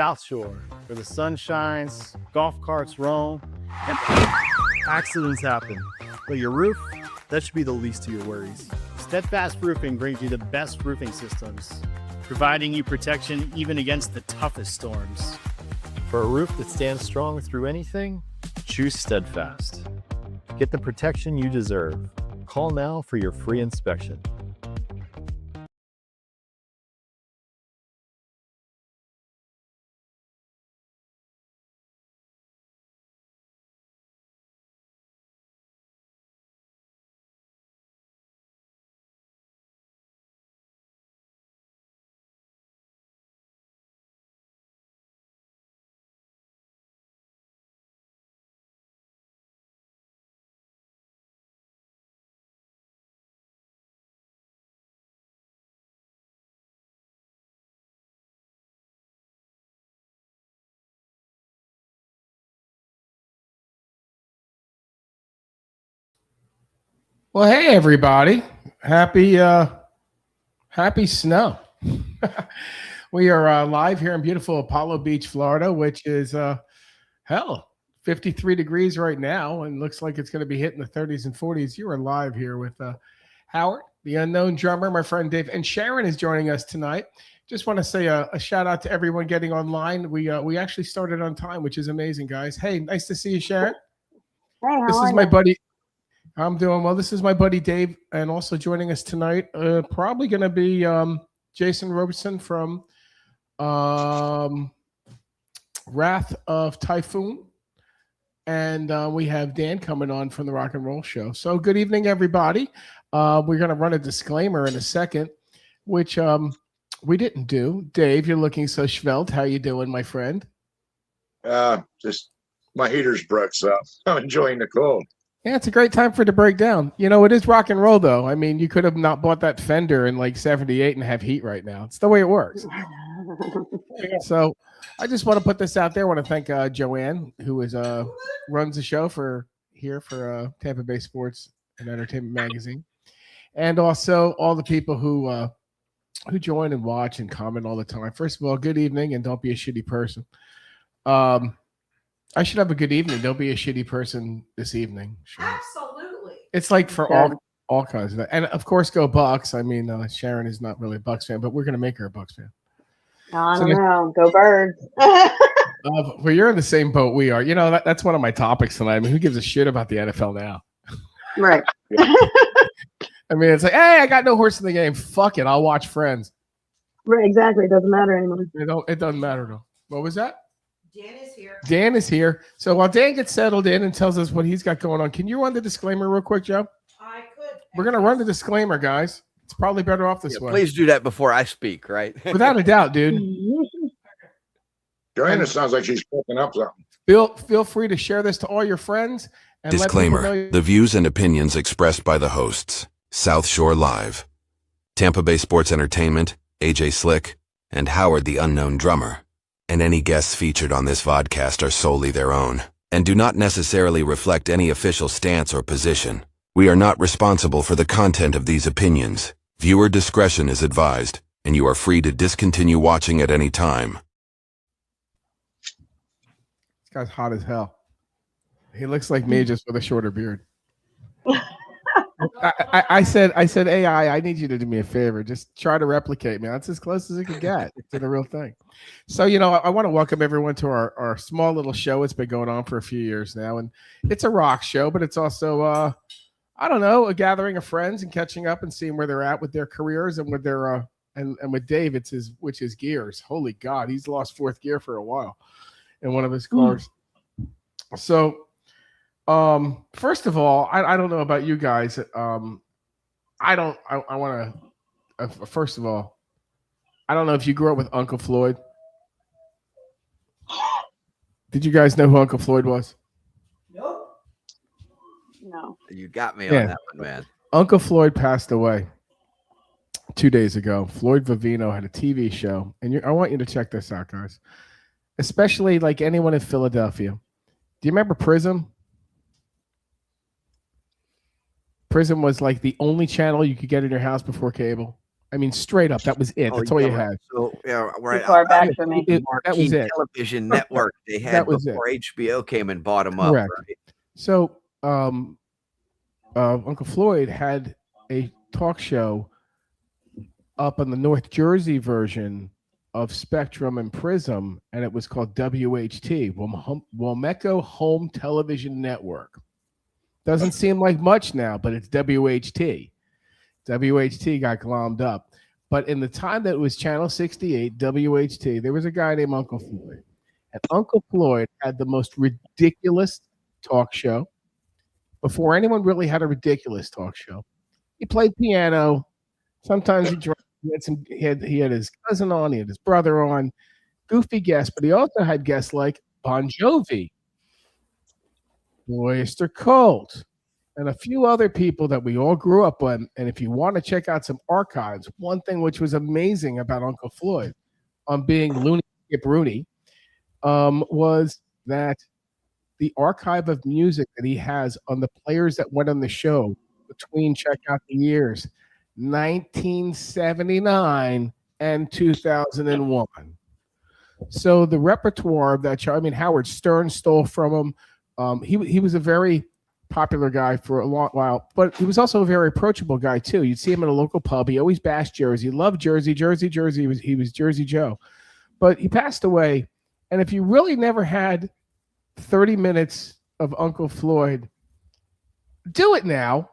South Shore, where the sun shines, golf carts roam, and accidents happen. But your roof, that should be the least of your worries. Steadfast Roofing brings you the best roofing systems, providing you protection even against the toughest storms. For a roof that stands strong through anything, choose Steadfast. Get the protection you deserve. Call now for your free inspection. Well, hey everybody! Happy snow. We are live here in beautiful Apollo Beach, Florida, which is 53 degrees right now, and looks like it's going to be hitting the 30s and 40s. You are live here with Howard, the unknown drummer, my friend Dave, and Sharon is joining us tonight. Just want to say a shout out to everyone getting online. We actually started on time, which is amazing, guys. Hey, nice to see you, Sharon. Hey, This is my buddy. I'm doing well. This is my buddy Dave, and also joining us tonight, probably going to be Jason Robertson from Wrath of Typhoon, and we have Dan coming on from the Rock and Roll Show. So, good evening, everybody. We're going to run a disclaimer in a second, which we didn't do. Dave, you're looking so svelte. How you doing, my friend? Just my heater's broke, so I'm enjoying the cold. Yeah, it's a great time for it to break down. You know, it is rock and roll, though. I mean, you could have not bought that Fender in like 78 and have heat right now. It's the way it works. So I just want to put this out there. I want to thank Joanne, who is runs the show for Tampa Bay Sports and Entertainment Magazine. And also all the people who join and watch and comment all the time. First of all, good evening, and don't be a shitty person. I should have a good evening. Don't be a shitty person this evening. Sure. Absolutely. It's like for all kinds of that. And of course, go Bucks. I mean, Sharon is not really a Bucks fan, but we're going to make her a Bucks fan. I don't know. Go Birds. Well, you're in the same boat we are. You know, that's one of my topics tonight. I mean, who gives a shit about the NFL now? Right. I mean, it's like, hey, I got no horse in the game. Fuck it. I'll watch Friends. Right. Exactly. It doesn't matter anymore. It doesn't matter, though. What was that? Dan is here. So while Dan gets settled in and tells us what he's got going on, can you run the disclaimer real quick, Joe? I could. We're going to run the disclaimer, guys. It's probably better off this way. Please do that before I speak, right? Without a doubt, dude. Joanna sounds like she's cooking up something. Feel free to share this to all your friends. And Disclaimer. The views and opinions expressed by the hosts, South Shore Live, Tampa Bay Sports Entertainment, AJ Slick, and Howard the Unknown Drummer, and any guests featured on this vodcast are solely their own, and do not necessarily reflect any official stance or position. We are not responsible for the content of these opinions. Viewer discretion is advised, and you are free to discontinue watching at any time. This guy's hot as hell. He looks like me, just with a shorter beard. I said, AI, I need you to do me a favor. Just try to replicate me. That's as close as it can get to the real thing. So, you know, I want to welcome everyone to our small little show. It's been going on for a few years now, and it's a rock show, but it's also, I don't know, a gathering of friends and catching up and seeing where they're at with their careers and with their, and with Dave, it's his gears. Holy God, he's lost fourth gear for a while in one of his cars. So, first of all, I don't know about you guys. First of all, I don't know if you grew up with Uncle Floyd. Did you guys know who Uncle Floyd was? Nope. No. You got me on that one, man. Uncle Floyd passed away 2 days ago. Floyd Vivino had a TV show, and I want you to check this out, guys. Especially like anyone in Philadelphia. Do you remember Prism? Prism was like the only channel you could get in your house before cable. I mean, straight up, that was it. That's all you had. So yeah, right. Too far back for me. That was Marquee it. television network they had That was before HBO came and bought them up. Correct. Right? So, Uncle Floyd had a talk show up on the North Jersey version of Spectrum and Prism, and it was called WHT, Womeco Home Television Network. Doesn't seem like much now, but it's WHT. WHT got glommed up. But in the time that it was Channel 68, WHT, there was a guy named Uncle Floyd. And Uncle Floyd had the most ridiculous talk show before anyone really had a ridiculous talk show. He played piano. Sometimes he drank. He had his cousin on. He had his brother on. Goofy guests. But he also had guests like Bon Jovi, Oyster Cult, and a few other people that we all grew up on. And if you want to check out some archives, one thing which was amazing about Uncle Floyd on being Looney Skip Rooney was that the archive of music that he has on the players that went on the show between, check out the years, 1979 and 2001. So the repertoire of that show, I mean, Howard Stern stole from him. He was a very popular guy for a long while, but he was also a very approachable guy too. You'd see him in a local pub. He always bashed Jersey, loved Jersey. He was Jersey Joe, but he passed away. And if you really never had 30 minutes of Uncle Floyd, do it now.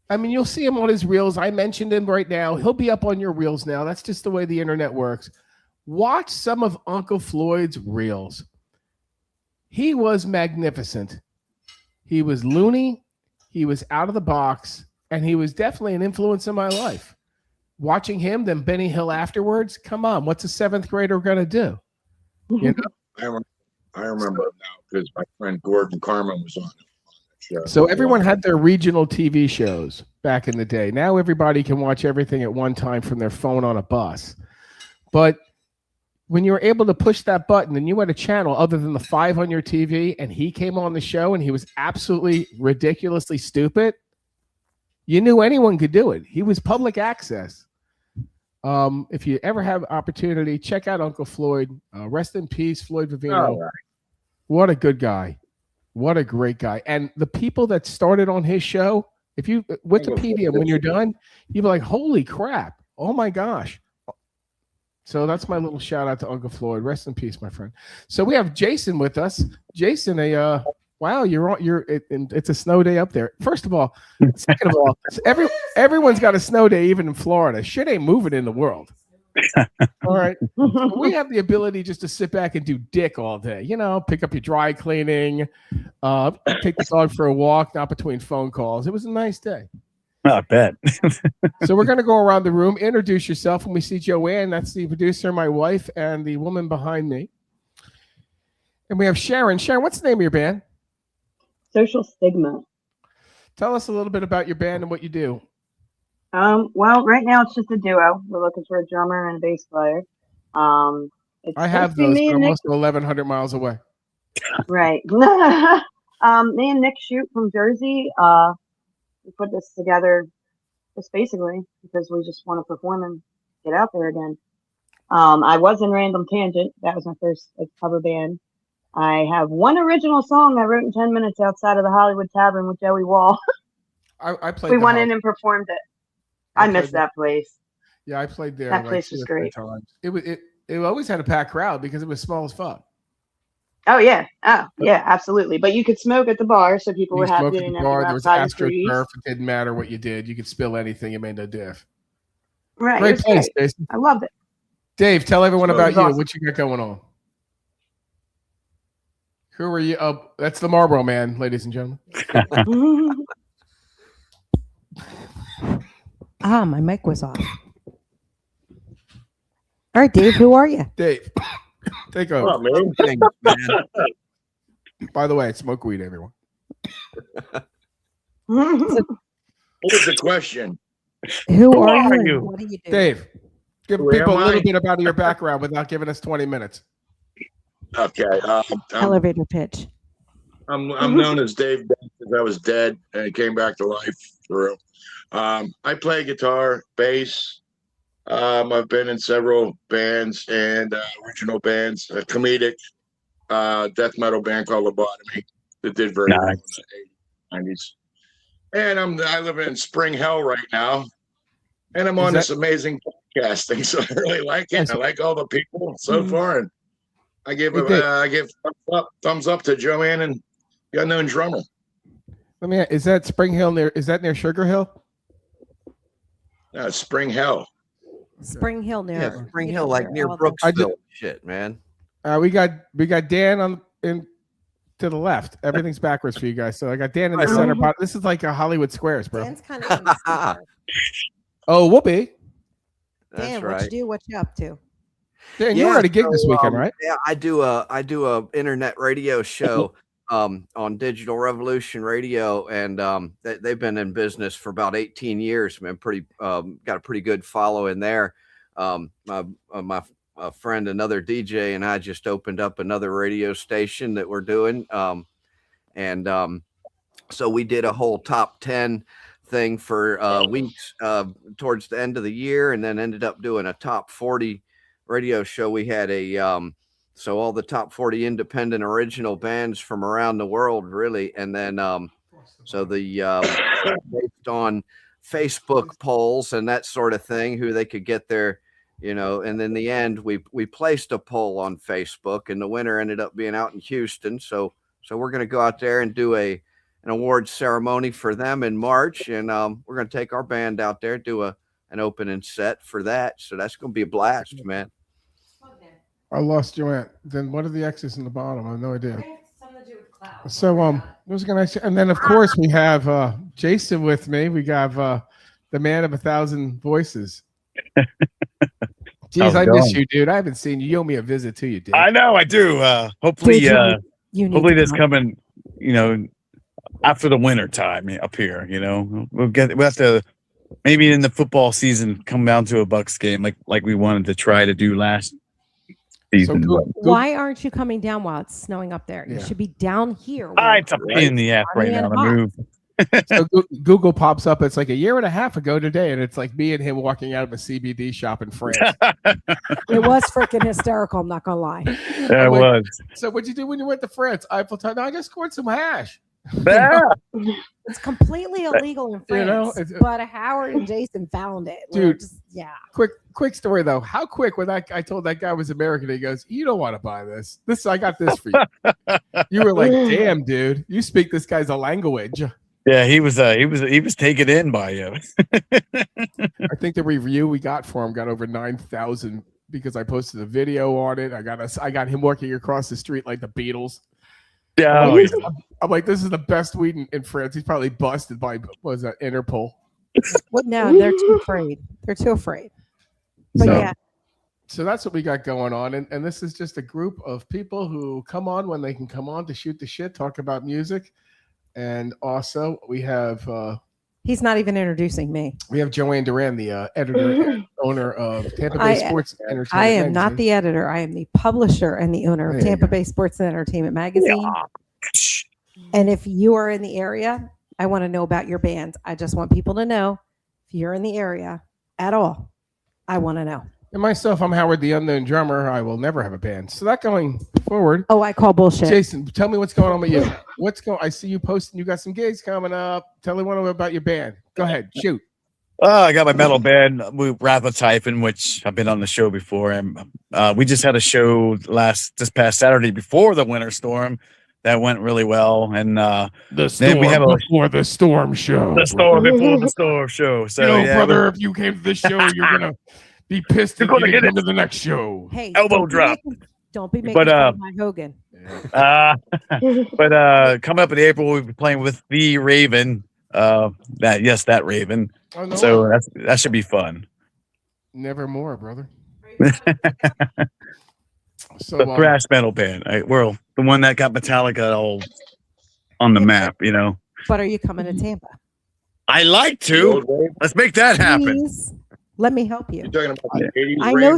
I mean, you'll see him on his reels. I mentioned him right now. He'll be up on your reels now. That's just the way the internet works. Watch some of Uncle Floyd's reels. He was magnificent. He was loony. He was out of the box. And he was definitely an influence in my life. Watching him, then Benny Hill afterwards. Come on, what's a seventh grader going to do? You know? I remember it now because my friend Gordon Carmen was on it. So everyone had their regional TV shows back in the day. Now everybody can watch everything at one time from their phone on a bus. But when you were able to push that button and you had a channel other than the 5 on your TV and he came on the show and he was absolutely ridiculously stupid, you knew anyone could do it. He was public access. If you ever have opportunity, check out Uncle Floyd. Rest in peace, Floyd Vivino. Right. What a good guy. What a great guy. And the people that started on his show, if you Wikipedia, when you're done, you'll be like, holy crap. Oh my gosh. So that's my little shout out to Uncle Floyd. Rest in peace, my friend. So we have Jason with us. Jason, wow, it's a snow day up there. First of all, second of all, everyone's got a snow day, even in Florida. Shit ain't moving in the world. All right. We have the ability just to sit back and do dick all day. You know, pick up your dry cleaning, take the dog for a walk, not between phone calls. It was a nice day. I bet. So we're going to go around the room, introduce yourself. When we see Joanne, that's the producer, my wife, and the woman behind me. And we have Sharon. Sharon, what's the name of your band? Social Stigma. Tell us a little bit about your band and what you do. Well, right now it's just a duo. We're looking for a drummer and a bass player. I have those, but I'm also 1,100 miles away. Right. Me and Nick Shoot from Jersey. We put this together just basically because we just want to perform and get out there again. I was in Random Tangent. That was my first cover band. I have one original song I wrote in 10 minutes outside of the Hollywood Tavern with Joey Wall. I played. We went in and performed it. I missed that place. Yeah, I played there. That place was great. Times. It always had a packed crowd because it was small as fuck. Oh yeah, absolutely. But you could smoke at the bar, so people were happy. At the bar. There was AstroTurf. It didn't matter what you did. You could spill anything. It made no diff. Right. Great place, Jason. I loved it. Dave, tell everyone about you. Awesome. What you got going on? Who are you? Oh, that's the Marlboro Man, ladies and gentlemen. My mic was off. All right, Dave, who are you? Dave, take over. Oh, man. Thanks, man. By the way, smoke weed, everyone. What was the question? Who are you? What do you do? Dave, give Who people am a little I? bit about your background without giving us 20 minutes. Okay. Elevator pitch. I'm known as Dave because I was dead and came back to life for real. I play guitar, bass, I've been in several bands and original bands, a comedic death metal band called Lobotomy that did very well in the 80s, 90s. And I live in Spring Hill right now, and I'm on this amazing podcasting, so I really like it. I like all the people so far, and I give thumbs up to Joanne and the Unknown Drummer. Let me. Is that Spring Hill near? Is that near Sugar Hill? No, Spring Hill. Spring Hill near. Spring Hill, like near Brooksville. Shit, man. We got Dan to the left. Everything's backwards for you guys. So I got Dan in the center. This is like a Hollywood Squares, bro. Dan's kind of in the center. Oh, we'll be. Dan, what you do? What you up to? Dan, you were at a gig this weekend, right? Yeah, I do a internet radio show on Digital Revolution Radio, and they've been in business for about 18 years. Man, got a pretty good follow in there. My friend, another DJ, and I just opened up another radio station that we're doing, so we did a whole top 10 thing for weeks towards the end of the year, and then ended up doing a top 40 radio show. We had so all the top 40 independent original bands from around the world, really. And then so based on Facebook polls and that sort of thing, who they could get their, and in the end we placed a poll on Facebook, and the winner ended up being out in Houston. So we're going to go out there and do an awards ceremony for them in March, and we're going to take our band out there, do an opening set for that. So that's going to be a blast, man. I lost Joanne. Then what are the X's in the bottom? I have no idea. Something to do with clouds. So what was going to say? And then of course we have Jason with me. We got the man of 1,000 voices. Jeez, I miss you, dude. I haven't seen you. You owe me a visit too, you did. I know, I do. Hopefully, this coming, after the winter time up here. We'll have to maybe in the football season come down to a Bucks game like we wanted to try to do last season. Why aren't you coming down while it's snowing up there? You should be down here. It's a pain in the ass right now to move. So Google pops up. It's like a year and a half ago today, and it's like me and him walking out of a CBD shop in France. It was freaking hysterical. I'm not gonna lie. Yeah, it was. So what'd you do when you went to France? Eiffel Tower. No, I just scored some hash. Yeah. It's completely illegal in France, but Howard and Jason found it. Dude, Quick story though. How quick when I told that guy was American, he goes, "You don't want to buy this. I got this for you." You were like, "Damn, dude, you speak this guy's a language." Yeah, he was taken in by you. I think the review we got for him got over 9,000 because I posted a video on it. I got him walking across the street like the Beatles. Yeah, I'm like, this is the best weed in France. He's probably busted by Interpol. No, they're too afraid. But so that's what we got going on, and this is just a group of people who come on when they can come on to shoot the shit, talk about music, and also we have. He's not even introducing me. We have Joanne Duran, the editor and owner of Tampa Bay Sports Entertainment. I am not the editor. I am the publisher and the owner of Tampa Bay Sports and Entertainment Magazine. Yeah. And if you are in the area, I want to know about your band. I just want people to know if you're in the area at all. I want to know. And myself, I'm Howard, the Unknown Drummer. I will never have a band. So that going forward. Oh, I call bullshit. Jason, tell me what's going on with you. I see you posting. You got some gigs coming up. Tell everyone about your band. Go ahead, shoot. I got my metal band, Rathatyping, which I've been on the show before, and we just had a show this past Saturday before the winter storm. That went really well, and the storm before the storm show. The storm before the storm show. So, brother, if you came to this show, you're gonna be pissed if you get into the next show. Hey, elbow drop. Don't be making fun of my Hogan. But coming up in April, we'll be playing with the Raven. That Raven. Oh, no. So that should be fun. Nevermore, brother. So the thrash metal band. We're the one that got Metallica all on the map, But are you coming to Tampa? I like to. Let's make that happen. Please, let me help you. You're talking about the 80s I know.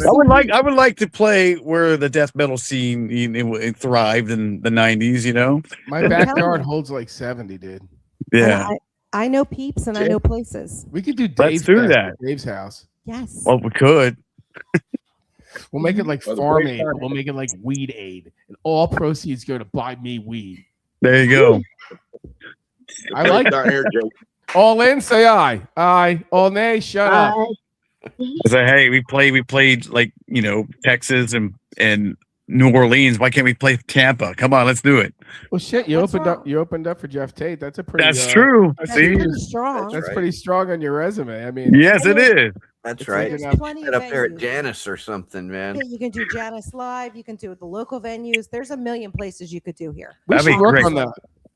I would like to play where the death metal scene it thrived in the 90s. My backyard holds like 70, dude. Yeah. I know peeps and I know places. We could do Dave's house. Yeah, Yes. Well, we could. We'll make it like Well, the Farm great Aid. But we'll make it like Weed Aid, and all proceeds go to buy me weed. There you go. I like it. down here, Jake. All in, say aye. Aye. All nay, shut up. I say, hey, we played like Texas and New Orleans. Why can't we play Tampa? Come on, let's do it. Well, shit, you What's opened up for Jeff Tate. That's a pretty. That's true. That's See, pretty strong. That's right. pretty strong on your resume. I mean, yes, it is. That's It's right. like There's an plenty Get of up there at venues. Janice or something, man. Yeah, you can do Janice Live. You can do the local venues. There's a million places you could do here. we That'd should be work great. on that.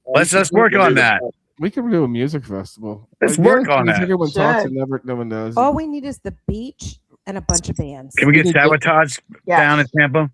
Let's work on that. We can do a music festival. Let's Like, the work only on thing is that. Everyone talks Sure. and no one does. All we need is the beach and a bunch of bands. Can we get need to- Sabotage Yeah. down in Tampa?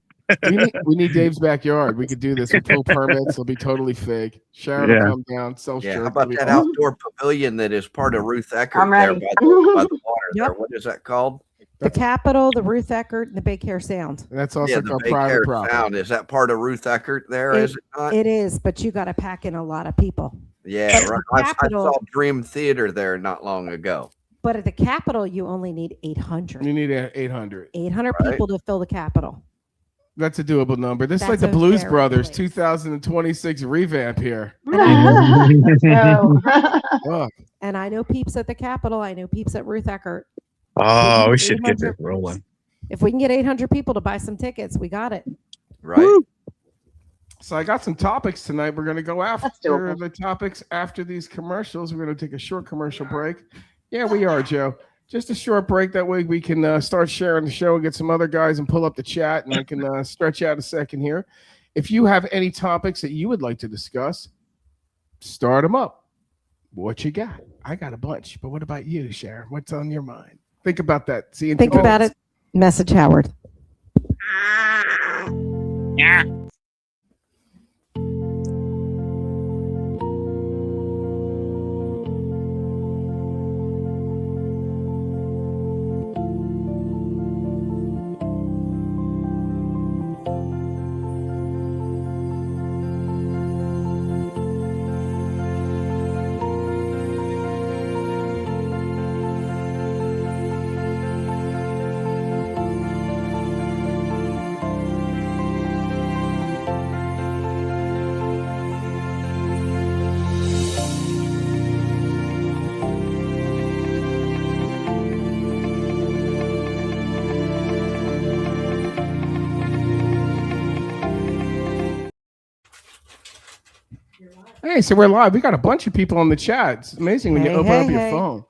we need Dave's backyard. We could do this with full permits. It'll be totally fake. Sharon Yeah. will come down, sell Yeah, shirts. how about It'll be that awesome. outdoor pavilion that is part of Ruth Eckert I'm there ready. by the water there? Yep. What is that called? The Capitol, the Ruth Eckert, and the Big Hair Sound. And that's also Yeah, the called Big private Hair property. Sound. Is that part of Ruth Eckert there? Is it not? It is, but you got to pack in a lot of people. Yeah, but right. the I Capitol- saw Dream Theater there not long ago. But at the Capitol, you only need 800. You need 800. 800 Right. people to fill the Capitol. That's a doable number. This is like That's the a Blues fair Brothers place. 2026 revamp here. No. Fuck. And I know peeps at the Capitol. I know peeps at Ruth Eckert. Oh, we should get 800. this rolling. If we can get 800 people to buy some tickets, we got it. Right. So I got some topics tonight. We're going to go after doable. the topics after these commercials. We're going to take a short commercial break. Yeah, we are, Joe. Just a short break. That way we can start sharing the show and get some other guys and pull up the chat, and I can stretch out a second here. If you have any topics that you would like to discuss, start them up. What you got? I got a bunch, but what about you, Sharon? What's on your mind? Think about that. See, Think about it. Message Howard. Hey, so we're live. We got a bunch of people on the chat. It's amazing when you Hey, open hey, up your hey. phone.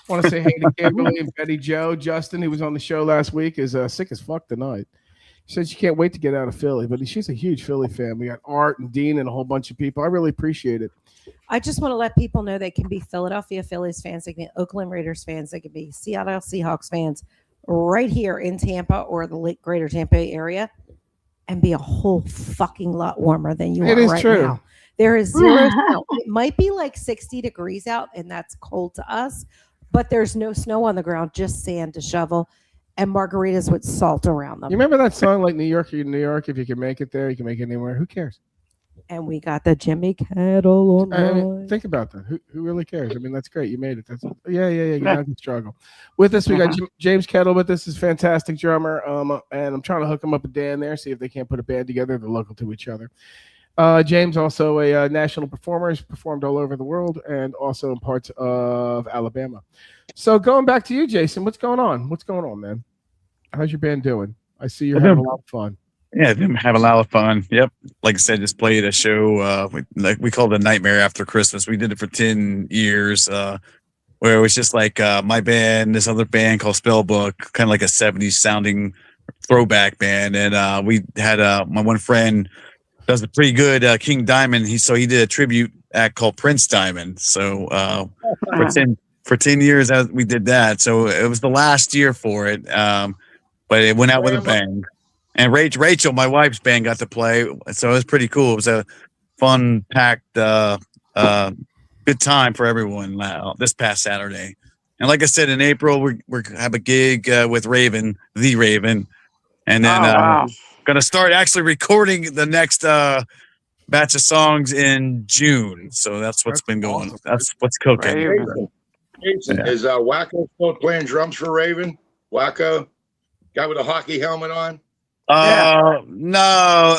I want to say hey to Kimberly and Betty Joe. Justin, who was on the show last week, is sick as fuck tonight. She says she can't wait to get out of Philly, but she's a huge Philly fan. We got Art and Dean and a whole bunch of people. I really appreciate it. I just want to let people know they can be Philadelphia Phillies fans, they can be Oakland Raiders fans, they can be Seattle Seahawks fans right here in Tampa or the greater Tampa Bay area and be a whole fucking lot warmer than you It are is right true. now. There is zero snow. It might be like 60 degrees out, and that's cold to us, but there's no snow on the ground, just sand to shovel and margaritas with salt around them. You remember that song like New York, New York? If you can make it there, you can make it anywhere. Who cares? And we got the Jimmy Kettle on. I mean, right. think about that. Who really cares? I mean, that's great. You made it. That's yeah. You're not gonna struggle. With us, we got James Kettle with us. Is fantastic drummer. And I'm trying to hook him up with Dan there, see if they can't put a band together. They're local to each other. James also a national performer. He's performed all over the world and also in parts of Alabama. So going back to you, Jason, what's going on? What's going on, man? How's your band doing? I see you're having a lot of fun. Yeah, them have a lot of fun. Yep. Like I said, just played a show we called it Nightmare After Christmas. We did it for 10 years, where it was just like my band, this other band called Spellbook, kind of like a 70s sounding throwback band. And we had my one friend does a pretty good King Diamond. He did a tribute act called Prince Diamond. So for 10 years we did that. So it was the last year for it. But it went out with a bang. And Rachel, my wife's band, got to play, so it was pretty cool. It was a fun, packed, good time for everyone this past Saturday. And like I said, in April we have a gig with Raven, the Raven, and then going to start actually recording the next batch of songs in June. So that's what's been going. That's what's cooking. Jason, is Wacko still playing drums for Raven? Wacko? Guy with a hockey helmet on? No.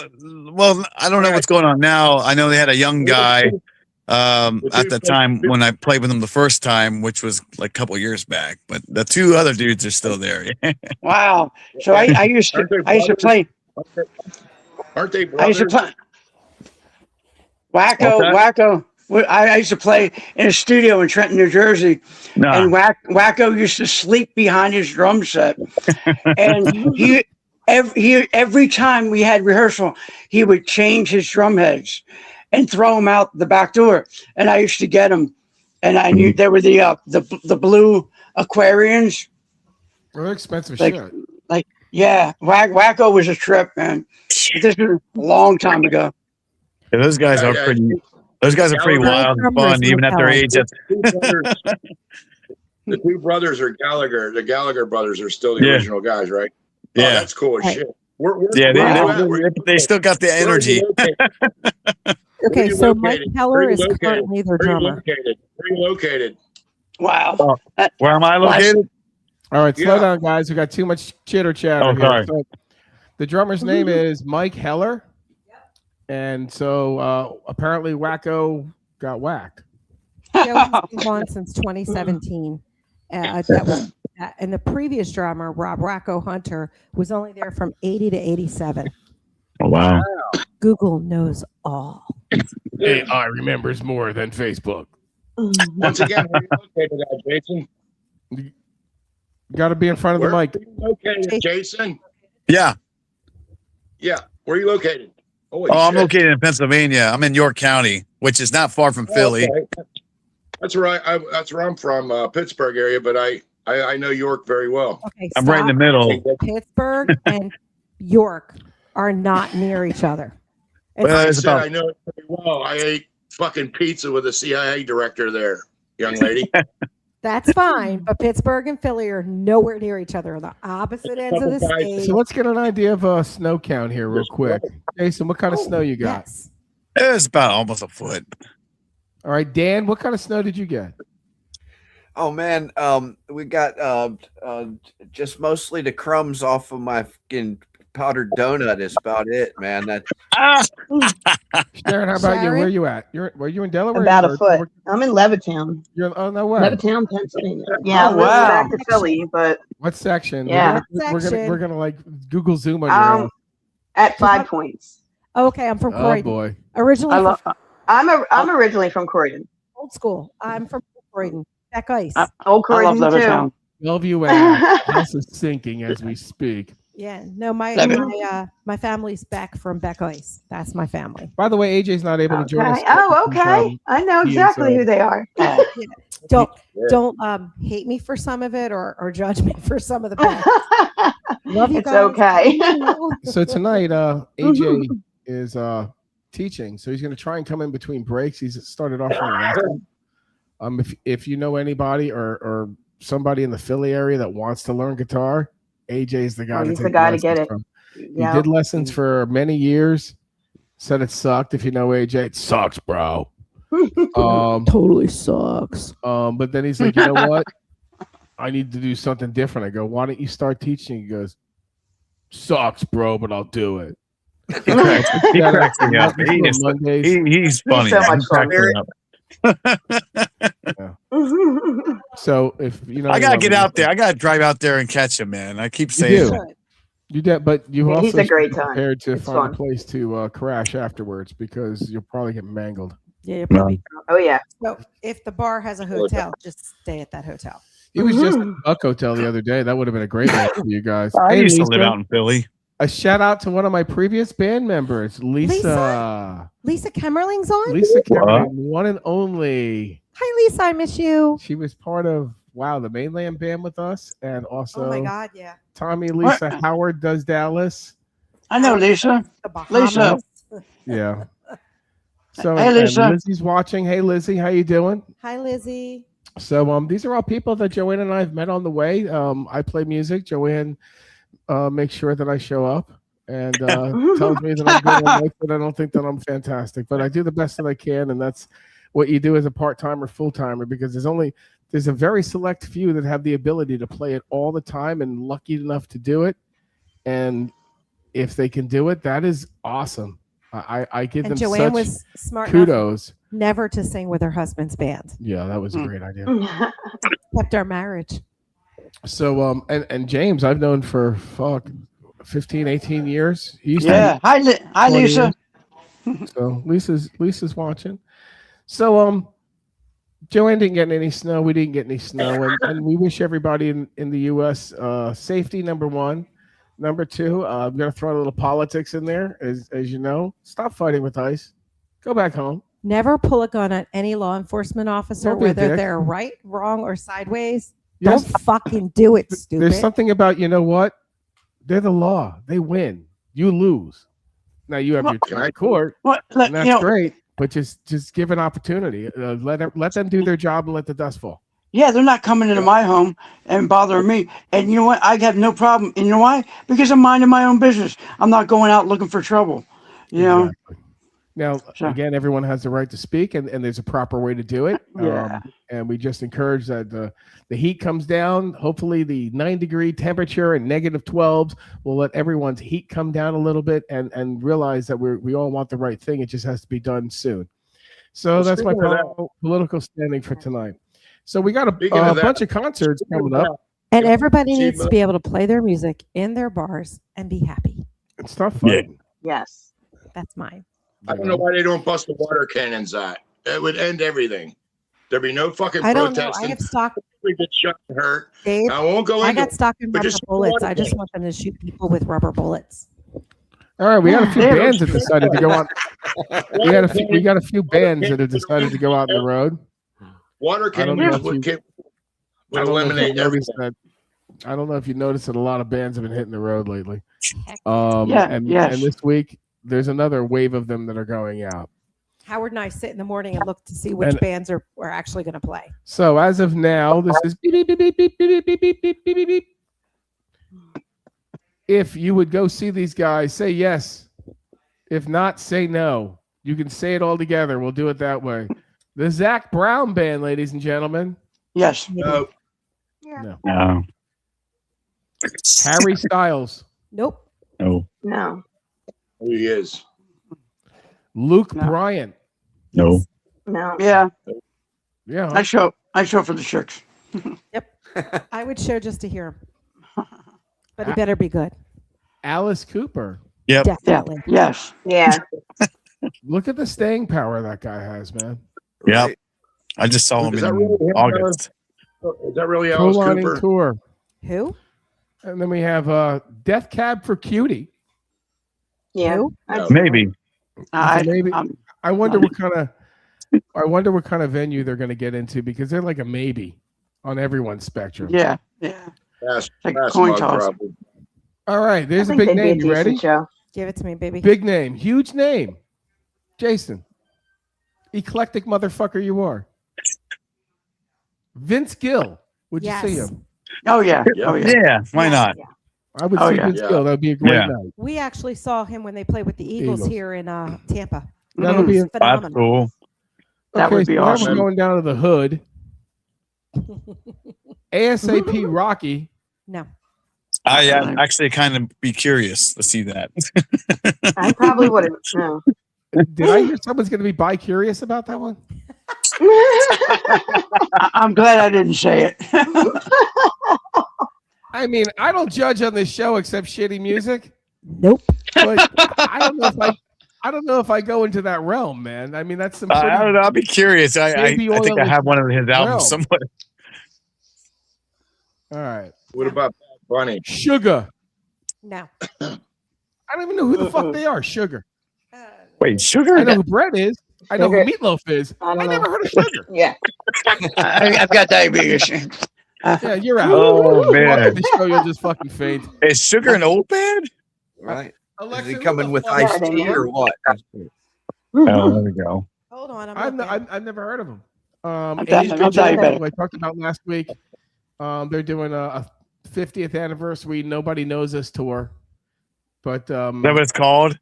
Well, I don't know what's going on now. I know they had a young guy at the time when I played with them the first time, which was like a couple years back. But the two other dudes are still there. Wow. So I used to play. Aren't they brothers? I used to play. Wacko. I used to play in a studio in Trenton, New Jersey, and Wacko used to sleep behind his drum set, and every time we had rehearsal, he would change his drum heads and throw them out the back door, and I used to get them, and I knew they were the blue Aquarians. They're expensive shit. Wacko was a trip, man. This was a long time ago. Yeah, those guys are pretty. Those guys are pretty wild and fun, even at their age. The two brothers are Gallagher. The Gallagher brothers are still the original guys, right? Yeah, that's cool as shit. They still got the energy. Okay, so Mike Heller is currently their drummer. Where are you located? Wow. Where am I located? All right, slow down, guys. We got too much chitter chatter. Oh, sorry. So, the drummer's name is Mike Heller. And so apparently Wacko got whacked. Yeah, he's been gone since 2017. And the previous drummer, Rob Wacko Hunter, was only there from 80 to 87. Oh, wow. Google knows all. AI remembers more than Facebook. Once again, where are you located at, Jason? You got to be in front of the mic. Where are you located, Jason? Yeah. Yeah. Where are you located? I'm located in Pennsylvania. I'm in York County, which is not far from Philly. Okay. That's right. That's where I'm from, Pittsburgh area, but I know York very well. Okay, I'm right in the middle. Pittsburgh and York are not near each other. I know it pretty well. I ate fucking pizza with a CIA director there, young lady. That's fine, but Pittsburgh and Philly are nowhere near each other on the opposite ends of the state. So let's get an idea of a snow count here real quick. Jason, what kind of snow you got? Yes. It's about almost a foot. All right, Dan, what kind of snow did you get? Oh man, we got just mostly the crumbs off of my fucking powdered donut is about it, man. Sharon, how about you? Where are you at? Were you in Delaware? About a foot. I'm in Levittown. Oh, no way. Levittown, Pennsylvania. Yeah, I'm back to Philly, but what section? Yeah, we're gonna like Google Zoom on your at 5 points. Okay, I'm from Croydon. Oh boy. Originally, I'm originally from Croydon. Old school. I'm from Croydon. Back ice. Old Croydon too. Bellevue house is sinking as we speak. Yeah, no, my family's back from Beck Ice. That's my family. By the way, AJ's not able to join us. Oh, okay. I know exactly who they are. Don't hate me for some of it or judge me for some of the best. Love you guys. Okay. So tonight, AJ is teaching, so he's going to try and come in between breaks. He's started off on a lesson. If you know anybody or somebody in the Philly area that wants to learn guitar, AJ's the guy. He's the guy to get it. He did lessons for many years. Said it sucked. If you know AJ, it sucks, bro. Totally sucks. But then he's like, you know what? I need to do something different. I go, why don't you start teaching? He goes, sucks, bro, but I'll do it. He cracks me up. He's funny. He's so much fun. Yeah. So if you know, I gotta get out there. I gotta drive out there and catch him, man. I keep saying that. You did, but you also he's a great time. Prepared to It's find fun. a place to crash afterwards because you'll probably get mangled. Yeah, you're probably. Oh yeah. So if the bar has a hotel, just stay at that hotel. He was just at the Buck Hotel the other day. That would have been a great night for you guys. I Hey, used to Lisa, live out in Philly. a shout out to one of my previous band members, Lisa. Lisa Kemmerling's on. Lisa Cameron, one and only. Hi, Lisa. I miss you. She was part of the mainland band with us, and also Oh my God, yeah. Tommy Lisa Howard does Dallas. I know Lisa. The Bahamas. Lisa. Yeah. So Hey, Lisa. and Lizzie's watching. Hey Lizzie, how you doing? Hi, Lizzie. So these are all people that Joanne and I have met on the way. I play music. Joanne makes sure that I show up and tells me that I'm good in life, but I don't think that I'm fantastic. But I do the best that I can, and that's what you do as a part-timer, full-timer, because there's there's a very select few that have the ability to play it all the time and lucky enough to do it. And if they can do it, that is awesome. I give And them Joanne such was smart kudos. enough never to sing with her husband's band. Yeah, that was a great idea. Kept our marriage. So and James, I've known for 15, 18 years. He used Yeah. Hi, 20 Lisa. years. So Lisa's watching. So Joanne didn't get any snow. We didn't get any snow, and we wish everybody in the U.S. Safety, number one. Number two, I'm going to throw a little politics in there, as you know. Stop fighting with ICE. Go back home. Never pull a gun on any law enforcement officer, Don't be a whether dick. they're right, wrong, or sideways. Yes. Don't fucking do it, stupid. There's something about, you know what? They're the law. They win. You lose. Now you have your time in court. And that's great. But just give an opportunity. Let them do their job and let the dust fall. Yeah, they're not coming into my home and bothering me. And you know what? I have no problem. And you know why? Because I'm minding my own business. I'm not going out looking for trouble. You know? Now, again, everyone has the right to speak, and there's a proper way to do it. Yeah. And we just encourage that the heat comes down. Hopefully, the 9-degree temperature and -12s will let everyone's heat come down a little bit and realize that we all want the right thing. It just has to be done soon. So that's my political standing for tonight. So we got a bunch of concerts coming up. And everybody needs to be able to play their music in their bars and be happy. It's tough fighting. Yes. That's mine. I don't know why they don't bust the water cannons out. It would end everything. There'd be no fucking I don't know. protesting. I have stock. We get shot and hurt. Dave, I won't go I into got stock in but rubber just bullets. water I just cannons. want them to shoot people with rubber bullets. All right, we got a few bands that decided to go out. We got a few bands that have decided to go out on the road. Water cannons would eliminate everything. I don't know if you noticed that a lot of bands have been hitting the road lately. Yes. And this week there's another wave of them that are going out. Howard and I sit in the morning and look to see which bands are actually going to play. So as of now, this is beep, beep, beep, beep, beep, beep, beep, beep, beep, beep, beep. If you would go see these guys, say yes. If not, say no. You can say it all together. We'll do it that way. The Zach Brown Band, ladies and gentlemen. Yes. No. No. Harry Styles. Nope. No. No. Who he is. Luke Bryan. No. No. Yeah. Yeah. I show for the chicks. Yep. I would show just to hear him. But he better be good. Alice Cooper. Yep. Definitely. Yes. Yeah. Look at the staying power that guy has, man. Yep. I just saw him Is that in really him, August. Is that really Alice Co-lining Cooper? tour. Who? And then we have Death Cab for Cutie. Yeah. Who? Maybe. Maybe. I wonder what kind of venue they're going to get into, because they're like a maybe on everyone's spectrum. Yeah. Yeah. Yes, Like yes, coin Mug, toss. probably. All right, I there's a think big they'd be name. a You ready? decent show. Give it to me, baby. Big name, huge name. Jason, eclectic motherfucker you are. Vince Gill. Would you see him? Oh yeah. Oh yeah. Yeah. Why not? Yeah. I would Oh, see yeah. Vince Gill. That would be a great Yeah. night. We actually saw him when they played with the Eagles, Eagles. here in Tampa. That'll be It's That's phenomenal. cool. That would be so now awesome. we're going down to the hood. ASAP Rocky. No. I actually kind of be curious to see that. I probably wouldn't. No. Did I hear someone's going to be bi-curious about that one? I'm glad I didn't say it. I mean, I don't judge on this show except shitty music. Nope. But I don't know if I go into that realm, man. I mean, that's some pretty, I don't know. I'll be curious. I think I oily have one of his realm. albums somewhere. All right. What about Bad Bunny? Sugar. No. I don't even know who the fuck they are. Sugar. Wait, Sugar? I know who Brett is. I know who Meatloaf is. I don't never know. heard of Sugar. Yeah. I've got diabetes. Yeah, you're out. Oh, Walk in man. the show, you'll just fucking faint. Is Sugar an old band? Right. Alexa, Is he who coming the with fuck- iced tea or what? Oh, there we go. Hold on. I've never heard of them. I'm Age Vigil, diabetic. who I talked about last week. They're doing a 50th anniversary Nobody Knows Us tour. But Is that what it's called?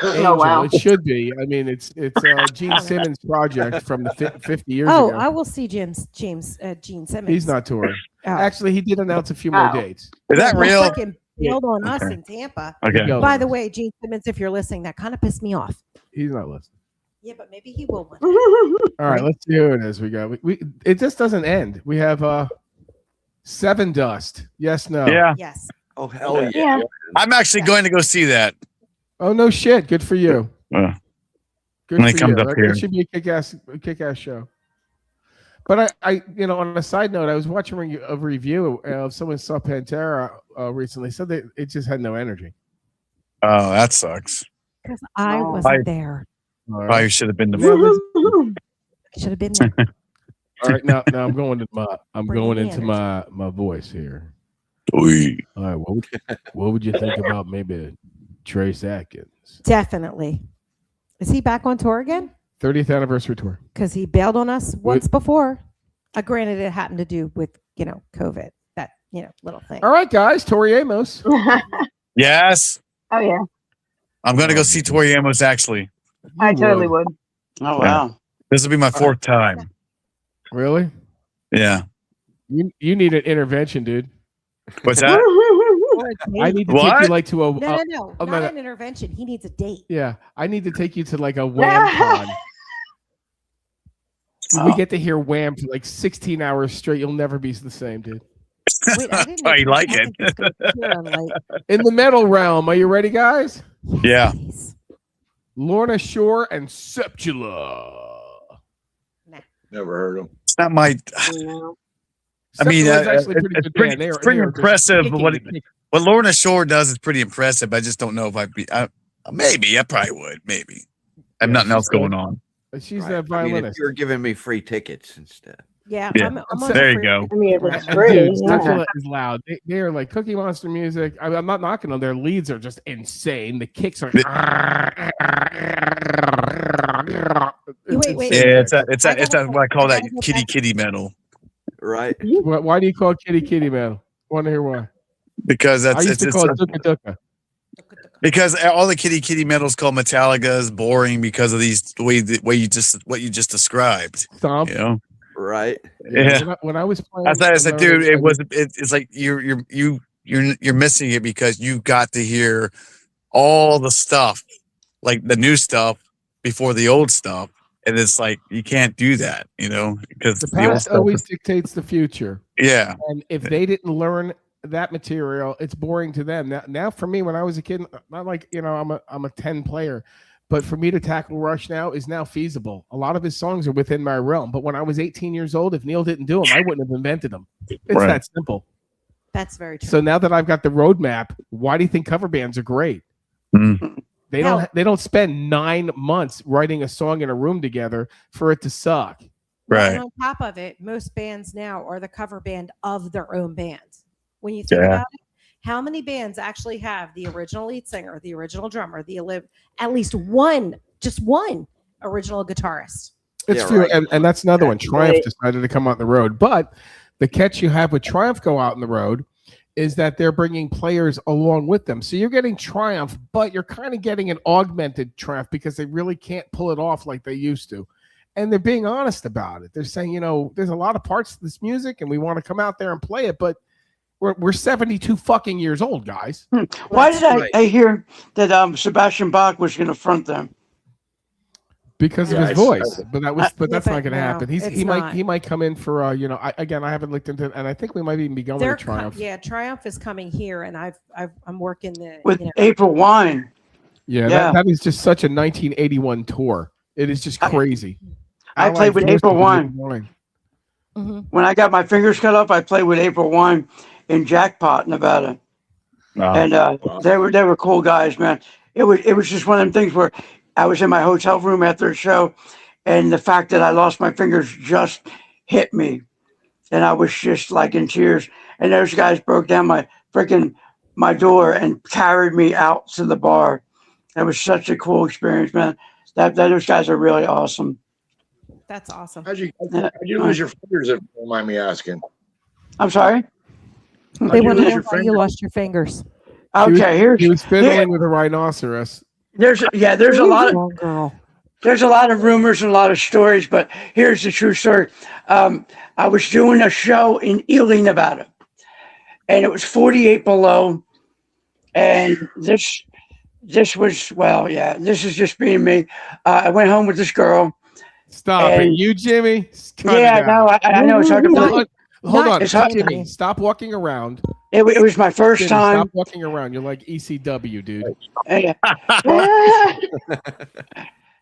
Angel. wow. It should be. I mean, it's Gene Simmons' project from the 50 years Oh, ago. I will see Gene Simmons. He's not touring. Oh. Actually, he did announce a few more dates. Is that He'll real? freaking build on us in Tampa. Okay. By the way, Gene Simmons, if you're listening, that kind of pissed me off. He's not listening. Yeah, but maybe he will one. All right, let's see who it is we got. It just doesn't end. We have Seven Dust. Yes, no. Yeah. Yes. Oh hell yeah! Yeah. I'm actually going to go see that. Oh no shit. Good for you. Good When he for comes you. up here. It should be a kick-ass show. But I on a side note, I was watching a review of someone saw Pantera recently. Said that it just had no energy. Oh, that sucks. Because I Oh. wasn't there. Probably should have been the Should have been there. All right, now I'm going to Bring the into my voice here. Oi. All right, what would you think about maybe Trace Atkins? Definitely. Is he back on tour again? 30th anniversary tour. Because he bailed on us once before. Granted, it happened to do with COVID. That little thing. All right, guys. Tori Amos. Yes. Oh yeah, I'm going to go see Tori Amos actually. I totally would. Oh wow. This will be my fourth time. Really? Yeah. You need an intervention, dude. What's that? I need to take you like to a No, a not minute. an intervention. He needs a date. Yeah, I need to take you to like a Wham con. We get to hear Wham for like 16 hours straight. You'll never be the same, dude. Wait, I didn't Oh, you know like Trace it? Atkins goes here on, like, In the metal realm, are you ready, guys? Yeah. please. Lorna Shore and Septula. Never heard him. It's not my. No. I mean, Septula's actually a pretty it's good pretty, band. They it's are- pretty they are just impressive. kicking What it. what Lorna Shore does is pretty impressive. I just don't know if I'd be. Maybe I probably would. Maybe. I have Yeah, nothing else she's going on. She's Right. that I mean, if violinist. you're giving me free tickets instead. Yeah, Yeah. I'm on There the you free- go. I mean, if it's And free, dude, yeah. Septula is loud. They are like Cookie Monster music. I mean, I'm not knocking them. Their leads are just insane. The kicks are. Wait. Yeah, it's what I call that I gotta go kitty metal Right. Why do you call it kitty metal? Want to hear why? because I used to call it duka duka. because all the kitty metal is called Metallica is boring because of the way you just described. Stomp. You know. Right. Yeah. When I was playing, I thought I said, dude, American- it's like you're missing it because you got to hear all the stuff, like the new stuff before the old stuff, and it's like you can't do that, because the the old past stuff. always dictates the future. Yeah, And if they didn't learn that material, it's boring to them. Now for me, when I was a kid, not like I'm a 10 player, but for me to tackle Rush now is now feasible. A lot of his songs are within my realm. But when I was 18 years old, if Neil didn't do them, I wouldn't have invented them. It's Right. that simple. That's very true. So now that I've got the roadmap, why do you think cover bands are great? Mm. They don't spend 9 months writing a song in a room together for it to suck. right. And on top of it, most bands now are the cover band of their own bands. When you think Yeah. about it, how many bands actually have the original lead singer, the original drummer, at least just one original guitarist? It's Yeah, true, right. and that's another one. Triumph Right. decided to come out on the road, but the catch you have with Triumph go out on the road is that they're bringing players along with them. So you're getting Triumph, but you're kind of getting an augmented Triumph because they really can't pull it off like they used to. And they're being honest about it. They're saying, there's a lot of parts to this music, and we want to come out there and play it, but we're 72 fucking years old, guys. Why did Right. I hear that Sebastian Bach was going to front them? Because of Yeah, his I- voice, but that's Yeah, not but going to no, happen. it's He not. might come in for I haven't looked into it, and I think we might even be going to Triumph. Triumph is coming here, and I'm working the With April Wine. Yeah, Yeah. That is just such a 1981 tour. It is just crazy. I played with most April of Wine. Mhm. When I got my fingers cut off, I played with April Wine in Jackpot, Nevada. And they were cool guys, man. It was just one of them things where I was in my hotel room after a show, and the fact that I lost my fingers just hit me, and I was just like in tears. And those guys broke down my door and carried me out to the bar. That was such a cool experience, man. Those guys are really awesome. That's awesome. How'd you lose your fingers, if you don't mind me asking? I'm sorry. They you want to lose know your why you finger? lost your fingers. Okay, He was fiddling with a rhinoceros. there's a lot of girl. There's a lot of rumors and a lot of stories, but here's the true story. I was doing a show in Ely, Nevada, and it was 48 below. And this was, well, yeah, this is just being me. I went home with this girl. Stop it. You, Jimmy? Yeah, no, I know it's hard to believe. Hold on. It's hard. Jimmy, stop walking around. It was my first Jimmy, time. Stop walking around. You're like ECW, dude.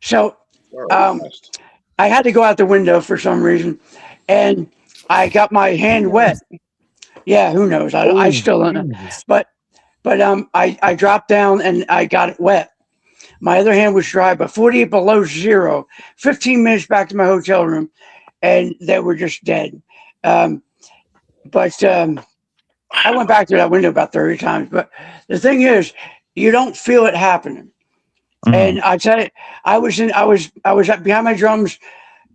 So I had to go out the window for some reason, and I got my hand wet. Yeah, who knows? I still don't know. But I dropped down and I got it wet. My other hand was dry, but 48 below zero. 15 minutes back to my hotel room, and they were just dead. But I went back to that window about 30 times. But the thing is, you don't feel it happening. Mm-hmm. And I tell you, I was behind my drums,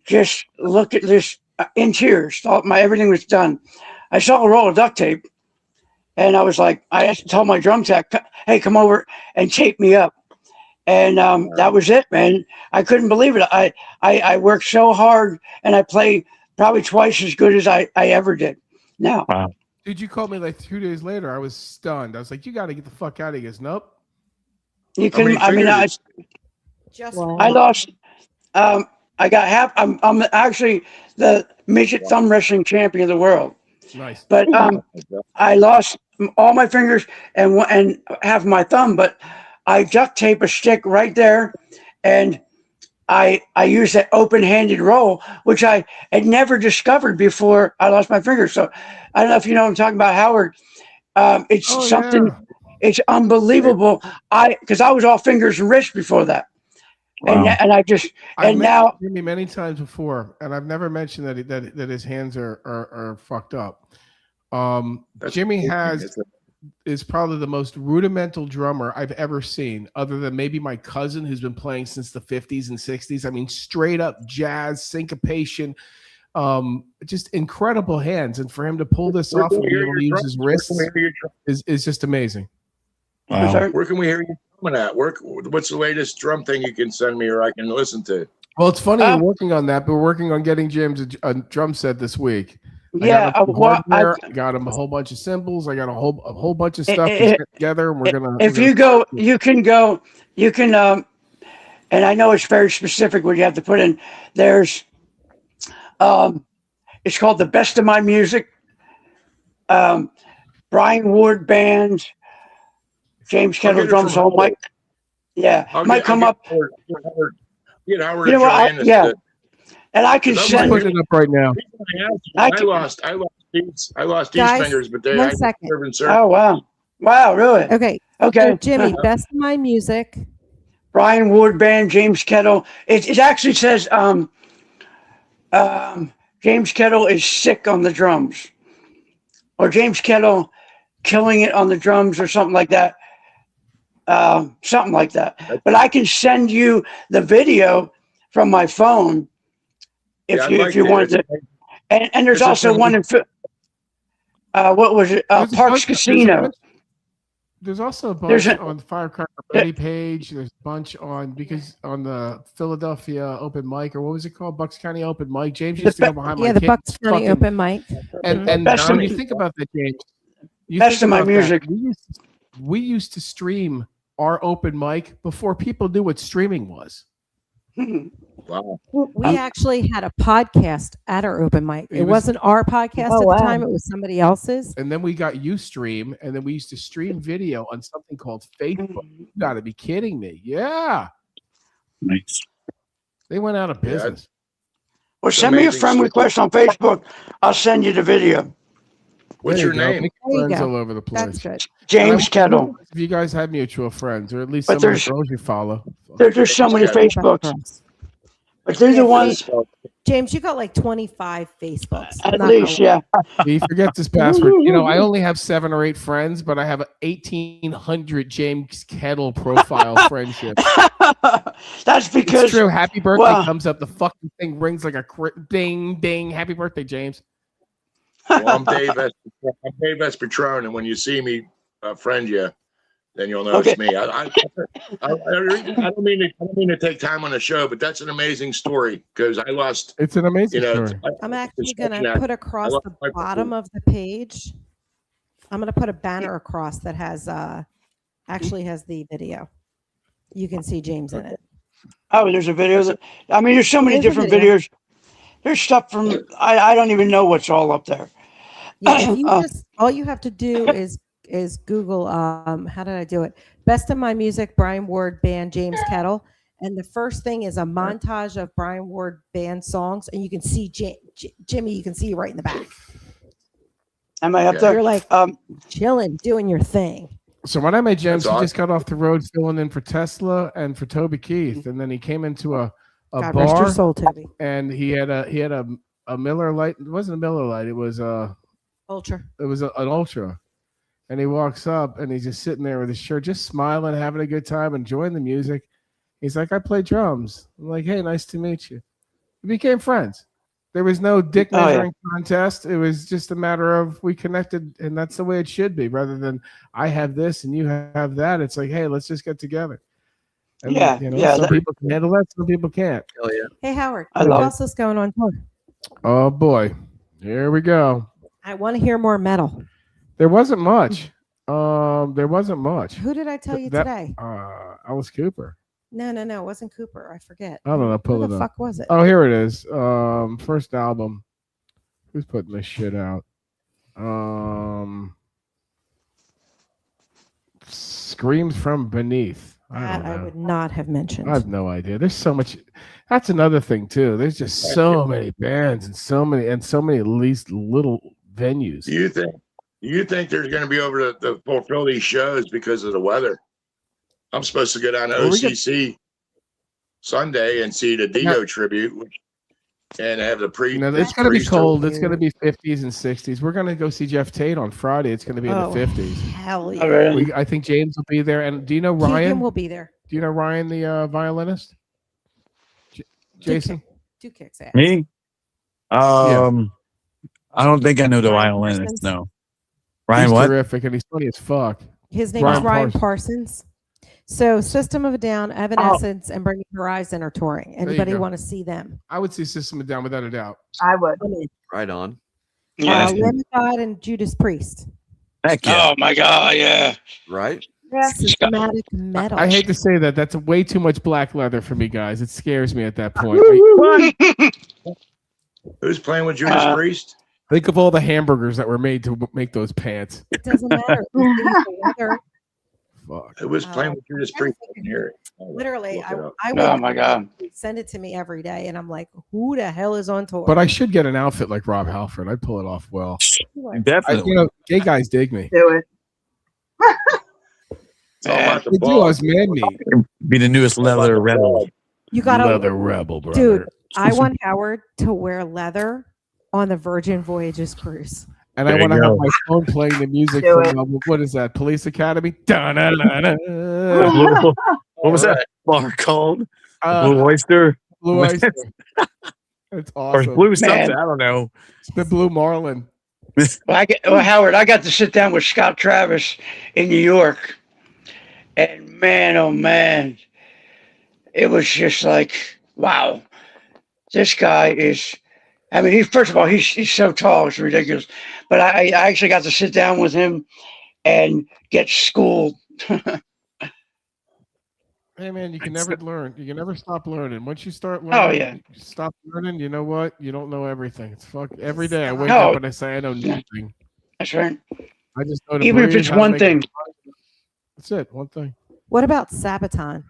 just look at this in tears. Thought everything was done. I saw a roll of duct tape, and I was like, I told my drum tech, "Hey, come over and tape me up." And that was it, man. I couldn't believe it. I worked so hard, and I played probably twice as good as I ever did. Now, wow. Dude, you called me like 2 days later. I was stunned. I was like, "You got to get the fuck out of here." He goes, "Nope." You can. I mean, I lost. I got half. I'm actually the midget thumb wrestling champion of the world. Nice. But I lost all my fingers and half my thumb. But I duct tape a stick right there, and I used that open-handed roll, which I had never discovered before I lost my fingers. So I don't know if you know what I'm talking about, Howard. It's something. Yeah. It's unbelievable. Because I was all fingers and wrists before that. Wow. And I've now Jimmy many times before, and I've never mentioned that his hands are fucked up. Jimmy is probably the most rudimental drummer I've ever seen, other than maybe my cousin who's been playing since the 50s and 60s. I mean, straight up jazz, syncopation, just incredible hands. And for him to pull this off and be able to use his wrists is just amazing. Wow. Where can we hear you drumming at? What's the latest drum thing you can send me or I can listen to? Well, it's funny we're working on that, but we're working on getting James a drum set this week. Yeah, I got him a whole bunch of cymbals. I got a whole bunch of stuff together, and we're gonna. You can, and I know it's very specific what you have to put in. There's, it's called the Best of My Music. Brian Ward Band. James Kettle drums on mic. Yeah, might come up. Howard, you know what? Yeah, and I can send it up right now. I lost these fingers, but they. One second. Oh wow, really? Okay. So Jimmy, Best of My Music. Brian Ward Band, James Kettle. It actually says James Kettle is sick on the drums, or James Kettle killing it on the drums, or something like that. Something like that. But I can send you the video from my phone if you want to. And there's also one in what was it? Parks Casino. There's also a bunch on the Firecracker Betty page. There's a bunch on the Philadelphia open mic, or what was it called? Bucks County open mic. James used to go behind my the Bucks County open mic. And when you think about that, James, Best of My Music. We used to stream our open mic before people knew what streaming was. Wow. We actually had a podcast at our open mic. It wasn't our podcast at the time. It was somebody else's. And then we got Ustream, and then we used to stream video on something called Facebook. You got to be kidding me. Yeah. Nice. They went out of business. Well, send me a friend request on Facebook. I'll send you the video. What's your name? Friends all over the place. That's good. James Kettle. If you guys have mutual friends, or at least some of the girls you follow. There's so many Facebooks. But they're the ones. James, you got like 25 Facebooks. At least, yeah. He forgets his password. I only have 7 or 8 friends, but I have 1,800 James Kettle profile friendships. That's because it's true. Happy birthday comes up. The fucking thing rings like a ding, ding. Happy birthday, James. Well, I'm Dave Espatron, and when you see me friend you, then you'll know it's me. I don't mean to take time on the show, but that's an amazing story because I lost. It's an amazing story. I'm actually going to put across the bottom of the page. I'm going to put a banner across that has actually has the video. You can see James in it. Oh, there's a video. There's so many different videos. There's stuff from I don't even know what's all up there. Yeah, if you all you have to do is Google. How did I do it? Best of My Music, Brian Ward Band, James Kettle, and the first thing is a montage of Brian Ward Band songs, and you can see Jimmy. You can see you right in the back. Am I up there? You're like chilling, doing your thing. So when I met James, he just got off the road filling in for Tesla and for Toby Keith, and then he came into a God bar. rest your soul, Toby. And he had a Miller Lite. It wasn't a Miller Lite. It was Ultra. It was an Ultra. And he walks up and he's just sitting there with his shirt, just smiling, having a good time, enjoying the music. He's like, I play drums. I'm like, hey, nice to meet you. We became friends. There was no dick measuring contest. It was just a matter of we connected, and that's the way it should be, rather than I have this and you have that. It's like, hey, let's just get together. And, some people can handle that, some people can't. Hell yeah. Hey, Howard, what else is going on tour? Oh, boy. Here we go. I want to hear more metal. There wasn't much. There wasn't much. Who did I tell you today? Alice Cooper. No, it wasn't Cooper. I forget. I don't know. Pull Who it the up. fuck was it? Oh, here it is. First album. Who's putting this shit out? Screams from Beneath. I would not have mentioned. I have no idea. There's so much. That's another thing too. There's just so many bands and so many at least little venues. Do you think there's going to be over to fulfill these shows because of the weather? I'm supposed to go down to OCC Sunday and see the Dio tribute and have the pre. It's going to be cold. It's going to be 50s and 60s. We're going to go see Jeff Tate on Friday. It's going to be in the 50s. Hell yeah! I think James will be there. And do you know Ryan? Keegan will be there. Do you know Ryan, the violinist? Jason? Two kicks ass. Me? I don't think I know the violinist. No. Ryan, he's what? Terrific, and he's funny as fuck. His name is Ryan Parsons. So System of a Down, Evanescence, and Bring Me Horizon are touring. Anybody want to see them? I would see System of a Down without a doubt. I would. Right on. Yeah. Lamb of God and Judas Priest. Heck yeah. Oh my God, yeah. Right? Yeah. Systematic metal. I hate to say that. That's way too much black leather for me, guys. It scares me at that point. Who's playing with Judas Priest? Think of all the hamburgers that were made to make those pants. It doesn't matter. Fuck. Who was playing with Judas Priest? Here. Literally, I would. Oh my God. Send it to me every day, and I'm like, who the hell is on tour? But I should get an outfit like Rob Halford. I'd pull it off well. Definitely. Gay guys dig me. Do it. They do us man meat. Be the newest leather rebel. You got leather rebel, brother. Dude, I want Howard to wear leather on the Virgin Voyages cruise. And I want to have my phone playing the music from what is that? Police Academy? What was that bar called? Blue Oyster. Blue Oyster. It's awesome. Or Blue something. I don't know. It's the Blue Marlin. Howard, I got to sit down with Scott Travis in New York, and man, oh man, it was just like, wow, this guy is. I mean, first of all, he's so tall, it's ridiculous. But I actually got to sit down with him and get schooled. Hey man, you can never learn. You can never stop learning. Once you start learning, you stop learning. You know what? You don't know everything. It's every day I wake up and I say I know nothing. That's right. I just know to even breathe, if it's one thing. That's it. One thing. What about Sabaton?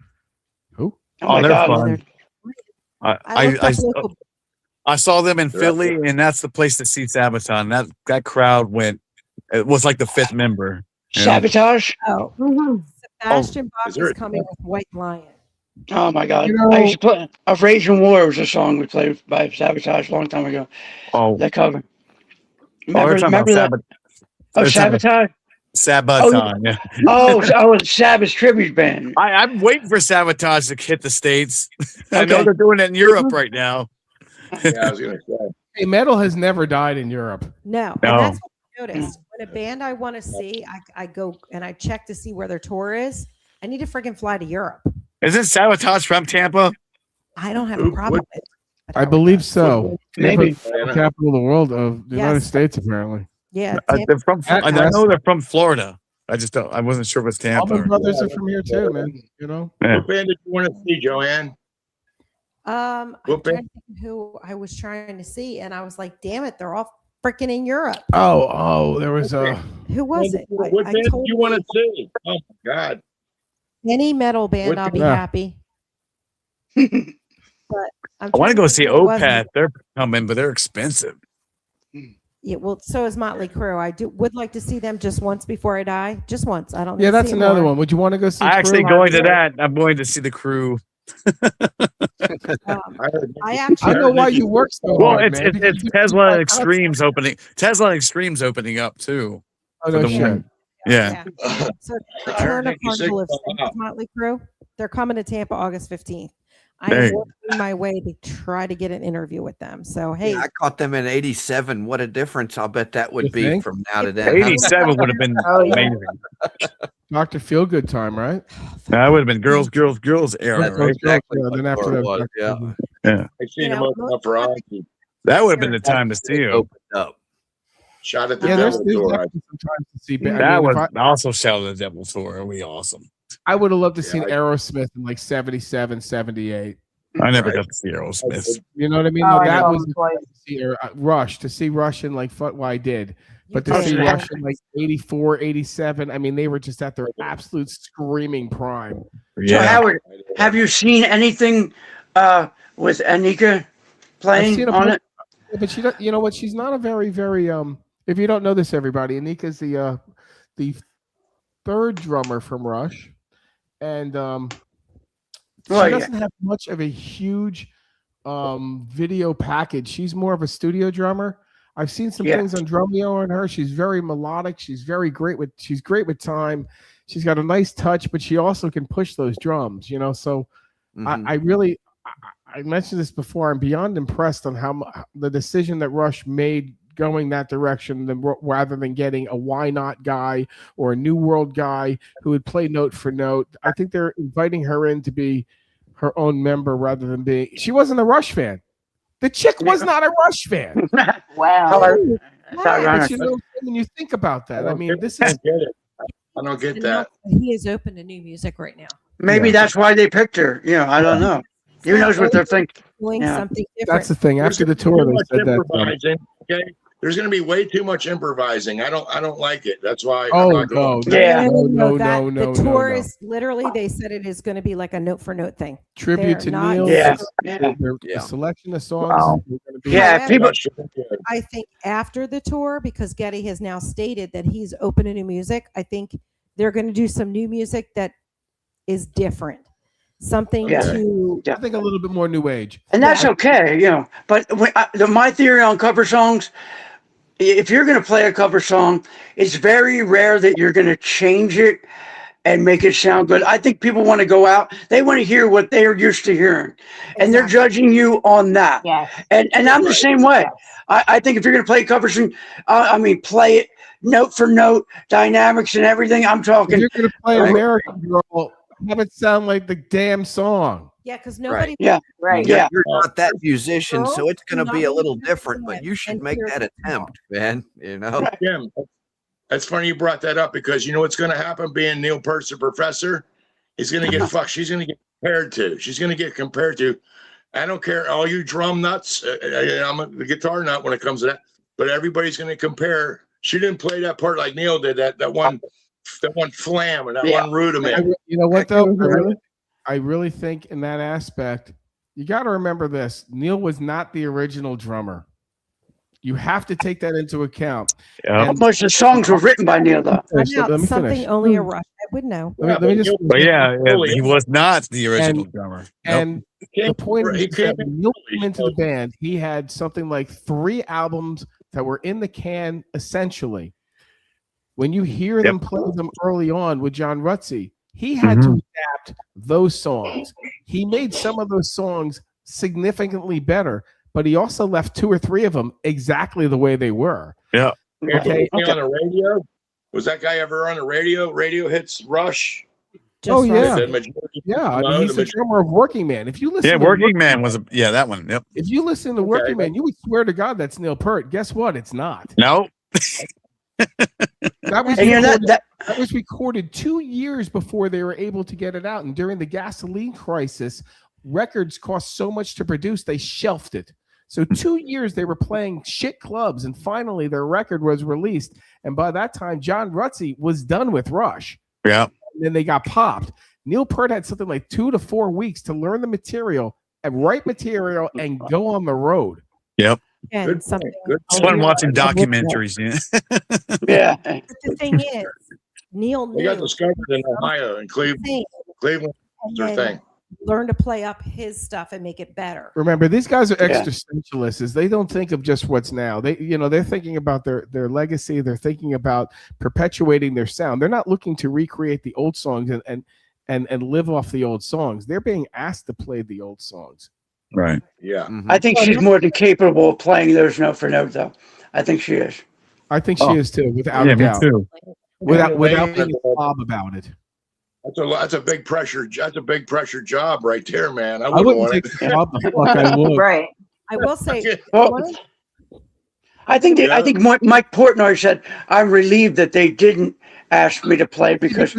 Who? Oh, they're fun. Local. I saw them in Philly, and that's the place to see Sabaton. That crowd went. It was like the fifth member. Sabotage. Oh, Sebastian Bach is coming with White Lion. Oh my God! I used to play "A Raging War" was a song we played by Sabotage a long time ago. Oh, that cover. Remember that? Sabotage. Sabaton. Yeah. Oh, Sabbath tribute band. I'm waiting for Sabotage to hit the States. I know they're doing it in Europe right now. Yeah, I was gonna say. Hey, metal has never died in Europe. No. And that's what I noticed. when a band I want to see, I go and I check to see where their tour is. I need to freaking fly to Europe. Isn't Sabotage from Tampa? I don't have a problem with it. I believe so. Maybe. The capital of the world of the United States, apparently. Yeah. They're from. I know they're from Florida. I just don't. I wasn't sure if it's Tampa. All my brothers are from here too, man. You know. Yeah. What band did you want to see, Joanne? I'm trying to think who I was trying to see, and I was like, "Damn it, they're all freaking in Europe." Oh, there was a. Who was it? What band do you want to see? Oh my God! Any metal band, I'll be happy. But I want to go see Opeth. They're coming, but they're expensive. Yeah, well, so is Motley Crue. I would like to see them just once before I die. Just once. I don't. Yeah, that's another one. Would you want to go see? I'm actually going to that. I'm going to see the Crew. I know why you work so hard. It's Tesla and Extremes opening. Tesla and Extremes opening up too. Oh, no shit. Yeah. So the Turner Carnival of Saints, Motley Crue. They're coming to Tampa August 15th. I'm working my way to try to get an interview with them. So hey, I caught them in '87. What a difference! I'll bet that would be from now to then. '87 would have been amazing. Dr. Feelgood time, right? That would have been girls era. That's right? exactly then after that, yeah. I seen him open up for Ozzy. That would have been the time to see him. Up. Shot at the there's devil door. sometimes to see. That was also Shout at the Devil Tour. It would be awesome. I would have loved to see Aerosmith in like 77, 78. I never got to see Aerosmith. You know what I mean? No, that was Rush. To see Rush in like well, I did. But to see Rush in like 84, 87, I mean, they were just at their absolute screaming prime. So Howard, have you seen anything with Anika playing on it? But she, you know what? She's not a very, very if you don't know this, everybody, Anika's the third drummer from Rush, and she doesn't have much of a huge video package. She's more of a studio drummer. I've seen some things on Drumeo on her. She's very melodic. She's great with time. She's got a nice touch, but she also can push those drums, you know. So I mentioned this before. I'm beyond impressed on how the decision that Rush made going that direction rather than getting a Why Not guy or a New World guy who would play note for note. I think they're inviting her in to be her own member rather than being. She wasn't a Rush fan. The chick was not a Rush fan. Wow. But you know, when you think about that, I mean, this is. I don't get that. He is open to new music right now. Maybe that's why they picked her. You know, I don't know. Who knows what they're thinking? Doing something different. That's the thing. After the tour, they said that. Okay, there's going to be way too much improvising. I don't like it. That's why. No. The tour is literally. They said it is going to be like a note for note thing. Tribute to Neil. The selection of songs. Wow. People. I think after the tour, because Geddy has now stated that he's open to new music, I think they're going to do some new music that is different. Something to I think a little bit more new age, and that's okay, you know. But my theory on cover songs, if you're going to play a cover song, it's very rare that you're going to change it and make it sound good. I think people want to go out; they want to hear what they're used to hearing, and they're judging you on that. And I'm the same way. I think if you're going to play a cover song, I mean, play it note for note, dynamics and everything. I'm talking. If you're going to play American Girl. Have it sound like the damn song. Yeah, because nobody. You're not that musician, so it's going to be a little different. But you should make that attempt, man. You know. Yeah, that's funny you brought that up because you know what's going to happen. Being Neil Peart, the professor, he's going to get fucked. She's going to get compared to. She's going to get compared to. I don't care, all you drum nuts. I'm a guitar nut when it comes to that. But everybody's going to compare. She didn't play that part like Neil did. That one flam and that one rudiment. You know what though? I really think in that aspect, you got to remember this: Neil was not the original drummer. You have to take that into account. Yeah. Most of the songs were written by Neil, though. Something only a Rush would know. Let me just. He was not the original drummer. And the point is that when Neil came into the band, he had something like 3 albums that were in the can, essentially. When you hear them play them early on with John Rutsey, he had to adapt those songs. He made some of those songs significantly better, but he also left 2 or 3 of them exactly the way they were. Yeah. Okay. Was he on the radio? Was that guy ever on the radio? Radio hits Rush. Oh yeah, The majority- yeah. I mean, no, he's the drummer of Working Man. If you listen, Yeah, to Working Man was that one. Yep. If you listen to Working Man, you would swear to God that's Neil Peart. Guess what? It's not. No. That was And you know, recorded, that that was recorded 2 years before they were able to get it out. And during the gasoline crisis, records cost so much to produce, they shelved it. So 2 years they were playing shit clubs, and finally their record was released. And by that time, John Rutsey was done with Rush. Yeah. And then they got popped. Neil Peart had something like 2 to 4 weeks to learn the material and write material and go on the road. Yep. And Good something. point. Good It's fun watching documentaries. yeah. But the thing is, Neil They got knew discovered in Ohio and Cleveland. thing, Cleveland and is their then thing. learn to play up his stuff and make it better. Remember, these guys are Yeah. existentialists. They don't think of just what's now. They're thinking about their legacy. They're thinking about perpetuating their sound. They're not looking to recreate the old songs and live off the old songs. They're being asked to play the old songs. Right. Yeah. I think she's more than capable of playing those note for note, though. I think she is. I think she is too, without Yeah, a me doubt. too. Without being Yeah. a slob about it. That's a big pressure. That's a big pressure job right there, man. I I wouldn't wouldn't want take it. the slob the fuck I would. Right. I will say, Well, one of- I think Yeah. Mike Portnoy said, "I'm relieved that they didn't ask me to play because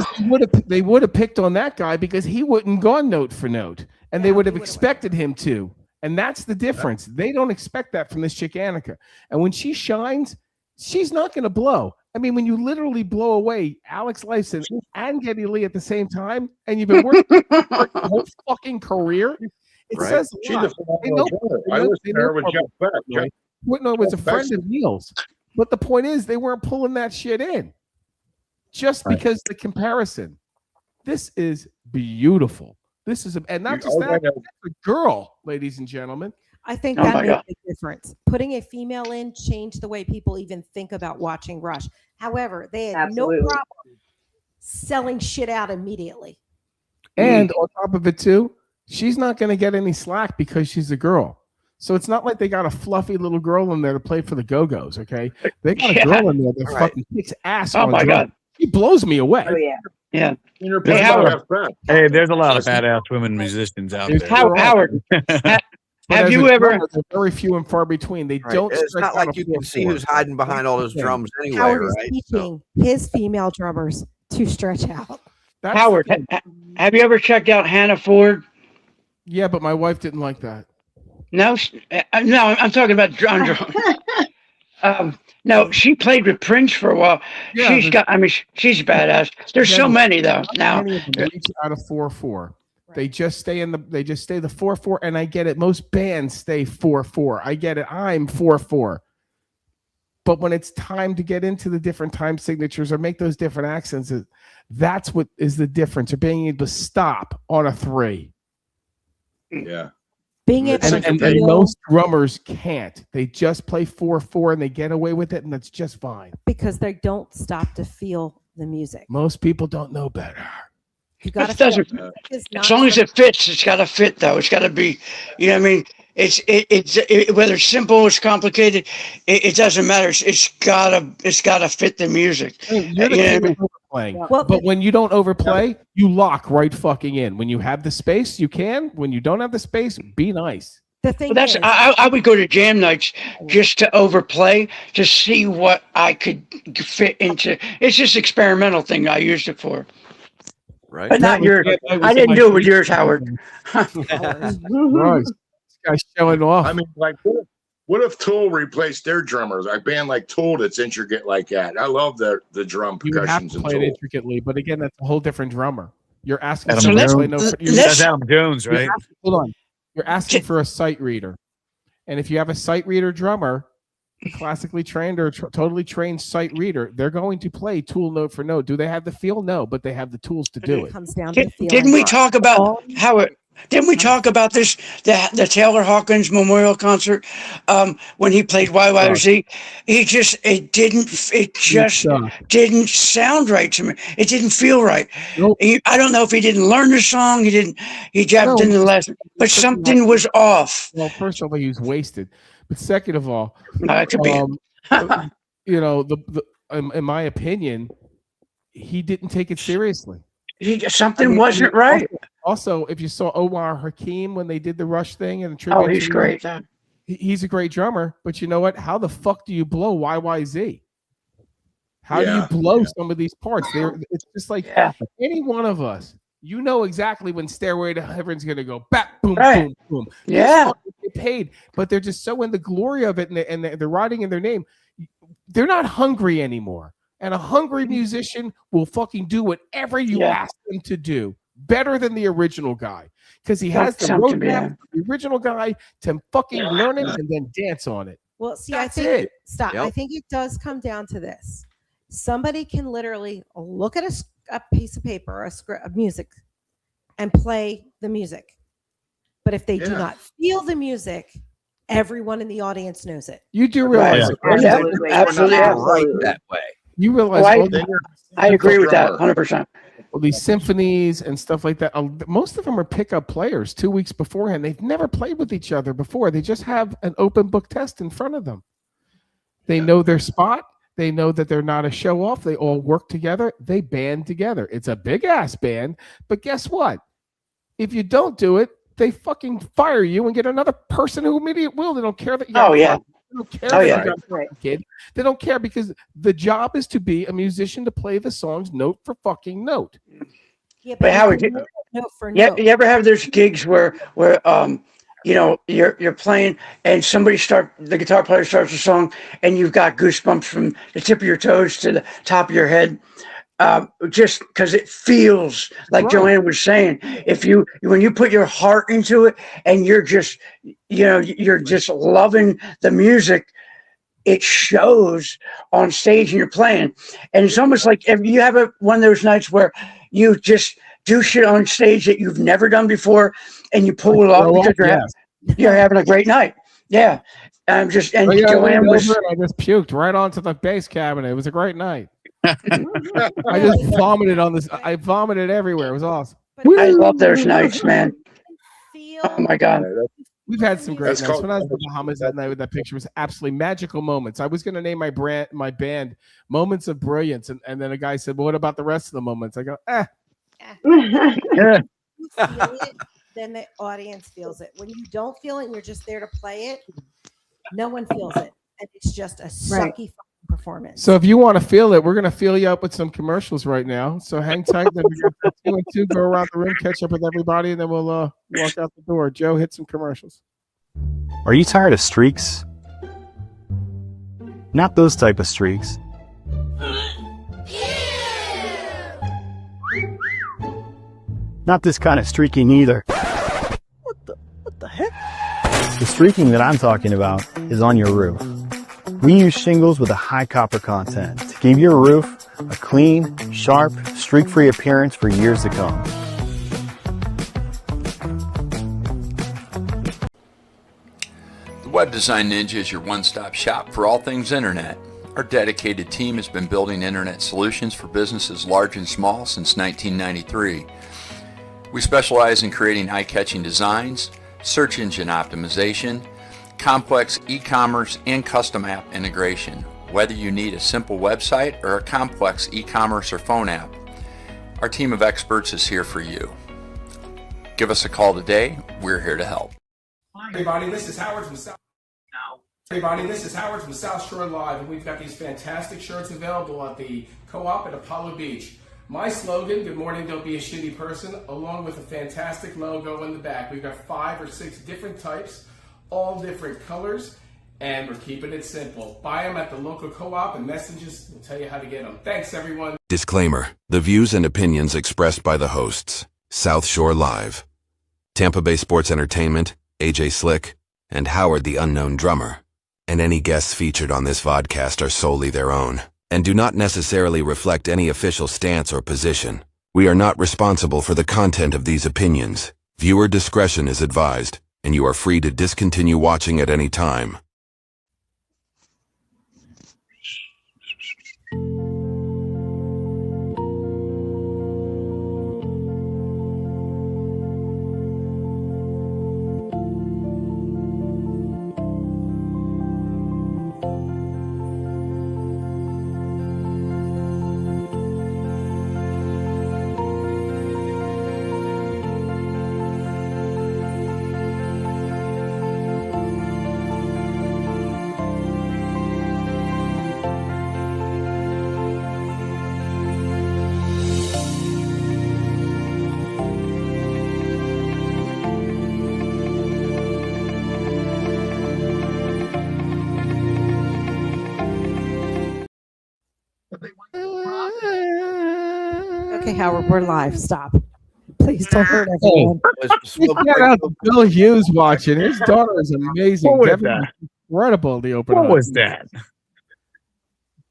They would have picked on that guy because he wouldn't gone note for note, and they Yeah, would he have would've expected him to. And that's the difference. They don't expect that from this chick Annika. And when she shines, she's not going to blow. I mean, when you literally blow away Alex Lifeson and Geddy Lee at the same time, and you've been working for your whole fucking career, it Right. says a She's lot. a They know- phenomenal they I know- listened they to her know with Portnoy. Jeff Beck. Jeff Portnoy was a Jeff friend Beck's- of Neil's. But the point is, they weren't pulling that shit in just Right. because the comparison. This is beautiful. This is, and not just that, it's a girl, ladies and gentlemen. I think Oh that my made a God. big difference. Putting a female in changed the way people even think about watching Rush. However, they had Absolutely. no problem selling shit out immediately. And on top of it, too, she's not going to get any slack because she's a girl. So it's not like they got a fluffy little girl in there to play for the Go-Go's, okay? They got a girl in there that Right. fucking kicks ass. Oh on my drums. God. She blows me away. Oh yeah. yeah." Hey, Howard. Hey, there's a lot of badass women musicians out There's there. Howard, But have as you a ever? drummer, they're very few and far between. They Right. don't. It's stretch not out like a you can see 4/4. who's hiding behind all those drums anyway, Howard is right? So, teaching his female drummers to stretch out. That's Howard, the thing. have you ever checked out Hannah Ford? Yeah, but my wife didn't like that. No, no, I'm talking about drum. No, she played with Prince for a while. Yeah, She's badass. There's so many though now. Many of them reach out of 4/4. They just stay the 4/4, and I get it. Most bands stay 4/4. I get it. I'm 4/4. But when it's time to get into the different time signatures or make those different accents, that's what is the difference. Or being able to stop on a 3. Yeah. Being able And, to and feel, most drummers can't. They just play 4/4 and they get away with it, and that's just fine. because they don't stop to feel the music. Most people don't know better. You got to It doesn't- feel. As long as it fits, it's got to fit though. It's got to be, you know what I mean? It's whether it's simple, it's complicated, it doesn't matter. It's gotta fit the music. You're the You know king what I mean? of overplaying. Well, But when you don't overplay, you lock right fucking in. When you have the space, you can. When you don't have the space, be nice. the thing But that's is, I would go to jam nights just to overplay to see what I could fit into. It's just experimental thing I used it for. right. But not yours. I didn't do it with yours, Howard. Right. This guy's showing off. I mean, like, what if Tool replaced their drummers? A band like Tool that's intricate like that. I love the drum You would have percussions to and play it Tool. intricately, but again, that's a whole different drummer. You're asking Adam someone to Jones. play no. That's Adam Jones, right? Hold on. You're asking for a sight reader, and if you have a sight reader drummer, classically trained or totally trained sight reader, they're going to play Tool note for note. Do they have the feel? No, but they have the tools to do it it. comes down to feeling. Didn't we talk about Howard? Didn't we talk about this? The Taylor Hawkins Memorial Concert when he played YYZ. It just didn't sound right to me. It didn't feel right. Nope. I don't know if he didn't learn the song. He jabbed in the last, but something was off. Well, first of all, he was wasted, but second of all, It could be. in my opinion, he didn't take it seriously. Something wasn't right. Also, if you saw Omar Hakim when they did the Rush thing and the tribute, he's great. He's a great drummer, but you know what? How the fuck do you blow YYZ? How do you blow some of these parts? It's just like any one of us. You know exactly when Stairway to Heaven's going to go back, boom, boom, boom. Yeah. They get paid, but they're just so in the glory of it, and they're riding in their name. They're not hungry anymore. And a hungry musician will fucking do whatever you ask them to do, better than the original guy, because he has the roadmap for the original guy to fucking learn it and then dance on it. Well, see, That's I think it. I think it does come down to this. Somebody can literally look at a piece of paper or a script of music and play the music. But if they do not feel the music, everyone in the audience knows it. You do realize absolutely that way. You realize I agree with that 100%. Well, these symphonies and stuff like that, most of them are pickup players 2 weeks beforehand. They've never played with each other before. They just have an open book test in front of them. They know their spot. They know that they're not a show off. They all work together. They band together. It's a big ass band. But guess what? If you don't do it, they fucking fire you and get another person who immediately will. They don't care that you They don't care that you got a kid. They don't care because the job is to be a musician to play the songs note for fucking note. Yeah, but Howard, note for you note. ever have those gigs where you're playing and the guitar player starts a song and you've got goosebumps from the tip of your toes to the top of your head, just because it feels like Joanne was saying. When you put your heart into it and you're just loving the music, it shows on stage and you're playing. And it's almost like if you have one of those nights where you just do shit on stage that you've never done before and you pull it off because you're having a great night. Yeah. Joanne was. I just puked right onto the bass cabinet. It was a great night. I just vomited on this. I vomited everywhere. It was awesome. I love those nights, man. Oh my God. We've had some great nights. When I was in the Bahamas that night with that picture, was absolutely magical moments. I was going to name my band Moments of Brilliance. And then a guy said, well, what about the rest of the moments? I go, You feel it, then the audience feels it. When you don't feel it and you're just there to play it, no one feels it. And it's just a sucky fucking performance. So if you want to feel it, we're going to fill you up with some commercials right now. So hang tight. Then we're going to 2 and 2, go around the room, catch up with everybody, and then we'll walk out the door. Joe, hit some commercials. Are you tired of streaks? Not those type of streaks. Not this kind of streaking either. What the heck? The streaking that I'm talking about is on your roof. We use shingles with a high copper content to give your roof a clean, sharp, streak-free appearance for years to come. The Web Design Ninja is your one-stop shop for all things internet. Our dedicated team has been building internet solutions for businesses large and small since 1993. We specialize in creating eye-catching designs, search engine optimization, complex e-commerce, and custom app integration, whether you need a simple website or a complex e-commerce or phone app. Our team of experts is here for you. Give us a call today. We're here to help. Hi, everybody. This is Howard from South. Everybody, this is Howard from South Shore Live, and we've got these fantastic shirts available at the Co-op at Apollo Beach. My slogan, good morning, don't be a shitty person, along with a fantastic logo in the back. We've got 5 or 6 different types, all different colors, and we're keeping it simple. Buy them at the local Co-op, and messages will tell you how to get them. Thanks, everyone. Disclaimer. The views and opinions expressed by the hosts, South Shore Live, Tampa Bay Sports Entertainment, AJ Slick, and Howard the Unknown Drummer, and any guests featured on this vodcast are solely their own, and do not necessarily reflect any official stance or position. We are not responsible for the content of these opinions. Viewer discretion is advised, and you are free to discontinue watching at any time. Okay, Howard, we're live. Stop. Please don't hurt everyone. Shout out to Bill Hughes watching. His daughter is amazing. What was Devin that? was incredible. The opening. What was that?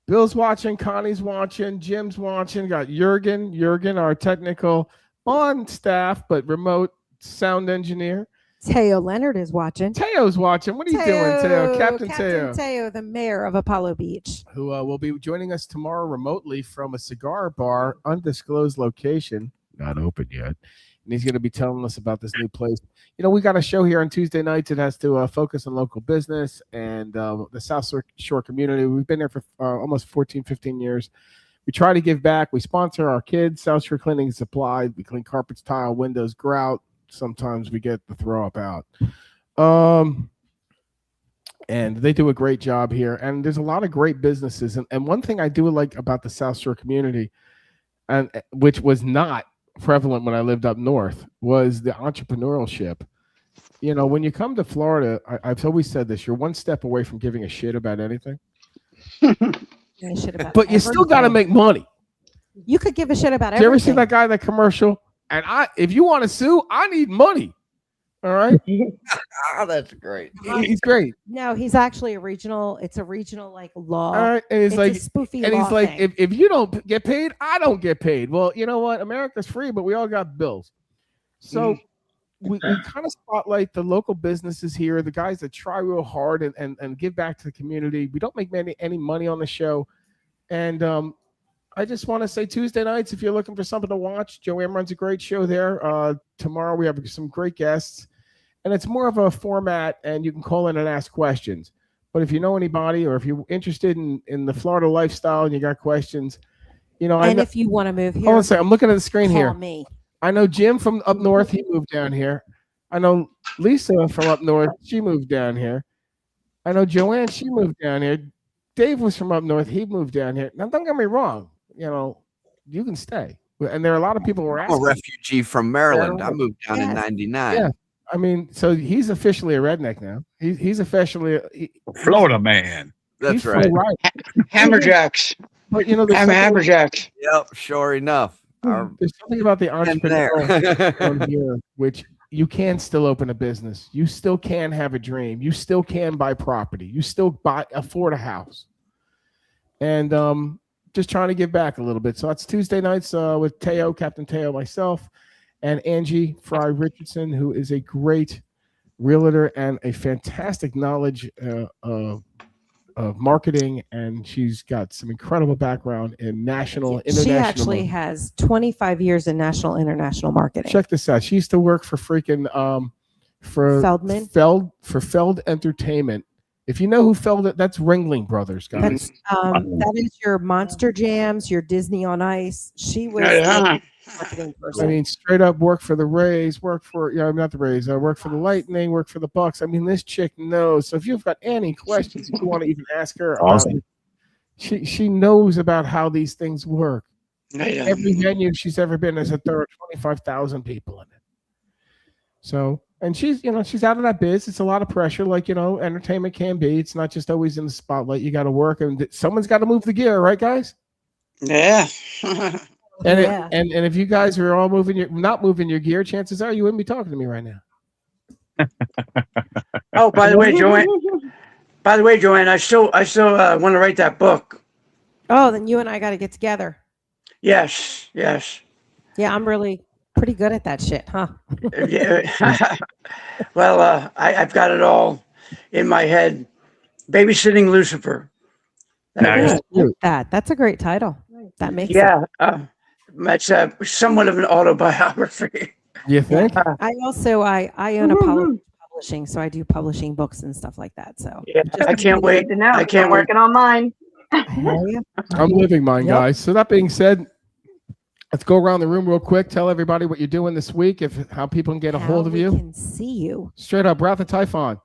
Bill's watching. Connie's watching. Jim's watching. Got Jurgen, our technical on staff but remote sound engineer. Teo Leonard is watching. Teo's watching. What are you doing, Teo? Captain Teo. Teo, the mayor of Apollo Beach. Who will be joining us tomorrow remotely from a cigar bar, undisclosed location, not open yet. And he's going to be telling us about this new place. You know, we got a show here on Tuesday nights. It has to focus on local business and the South Shore community. We've been there for almost 14, 15 years. We try to give back. We sponsor our kids, South Shore Cleaning and Supply. We clean carpets, tile, windows, grout. Sometimes we get the throw up out. And they do a great job here. And there's a lot of great businesses. And one thing I do like about the South Shore community, and which was not prevalent when I lived up north, was the entrepreneurship. You know, when you come to Florida, I've always said this, you're one step away from giving a shit about anything. But you still got to make money. You could give a shit about everything. You ever see everything. that guy, that commercial? And if you want to sue, I need money. All right. That's great. He's great. No, he's actually a regional. It's a regional like law. All right. And it's like, a spoofy and law he's like, thing. if you don't get paid, I don't get paid. Well, you know what? America's free, but we all got bills. So we kind of spotlight the local businesses here, the guys that try real hard and give back to the community. We don't make any money on the show. And I just want to say Tuesday nights, if you're looking for something to watch, Joanne runs a great show there. Tomorrow we have some great guests, and it's more of a format, and you can call in and ask questions. But if you know anybody, or if you're interested in the Florida lifestyle and you got questions, you know. And if you want to move here, hold on a second. I'm looking at the screen call here. me. I know Jim from up north. He moved down here. I know Lisa from up north. She moved down here. I know Joanne. She moved down here. Dave was from up north. He moved down here. Now, don't get me wrong. You know, you can stay. And there are a lot of people who are asking. I'm a refugee from Maryland. I moved down in 99. Yeah. I mean, so he's officially a redneck now. He's officially Florida man. That's right. Hammerjacks. But you know, Hammerjacks. Yep, sure enough. There's something about the entrepreneur here, which you can still open a business. You still can have a dream. You still can buy property. You still afford a house. And just trying to give back a little bit. So it's Tuesday nights with Teo, Captain Teo, myself, and Angie Fry Richardson, who is a great realtor and a fantastic knowledge of marketing. And she's got some incredible background in national, international. She actually has 25 years in national, international marketing. Check this out. She used to work for freaking for Feldman. Feld Entertainment. If you know who Feld, that's Ringling Brothers, guys. That is your Monster Jams, your Disney on Ice. She was marketing person. I mean, straight up work for the Rays, work for not the Rays. I work for the Lightning, work for the Bucks. I mean, this chick knows. So if you've got any questions, if you want to even ask her, awesome. She knows about how these things work. Yeah. Every venue she's ever been has had 25,000 people in it. So. And she's out of that biz. It's a lot of pressure, like, entertainment can be. It's not just always in the spotlight. You got to work, and someone's got to move the gear, right, guys? Yeah. And if you guys are all not moving your gear, chances are you wouldn't be talking to me right now. Oh, by the way, Joanne, I still want to write that book. Oh, then you and I got to get together. Yes. Yeah, I'm really pretty good at that shit, huh? Yeah. Well, I've got it all in my head. Babysitting Lucifer. That's a great title. That makes that's somewhat of an autobiography. You think? I own Apollo Publishing, so I do publishing books and stuff like that. So yeah, I can't wait to know. I can't I'm wait. working on mine. I'm living mine, guys. So that being said, let's go around the room real quick. Tell everybody what you're doing this week, how people can get a hold of you. Can see you straight up, Wrath of Typhon.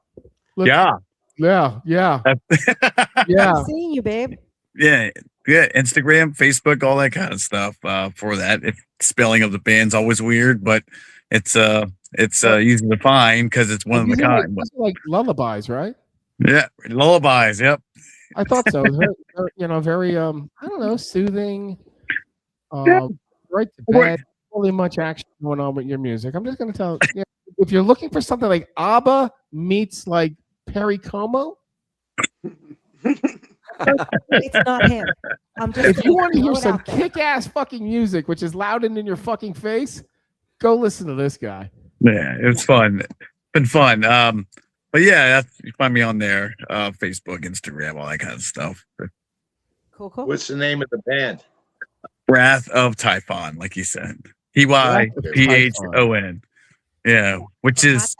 Look, yeah. Yeah. I'm seeing you, babe. Yeah. Instagram, Facebook, all that kind of stuff. For that, spelling of the band's always weird, but it's easy to find because it's one of a kind. Like lullabies, right? Yeah, lullabies. Yep. I thought so. It was very, very I don't know, soothing. right to bed. Really much action going on with your music. I'm just going to tell you, if you're looking for something like ABBA meets like Perry Como, It's not him. If you want to hear some kick-ass fucking music, which is loud and in your fucking face, go listen to this guy. Yeah, it's fun. Been fun. But yeah, you find me on there, Facebook, Instagram, all that kind of stuff. Cool. What's the name of the band? Wrath of Typhon, like you said. Typhon. Yeah, which is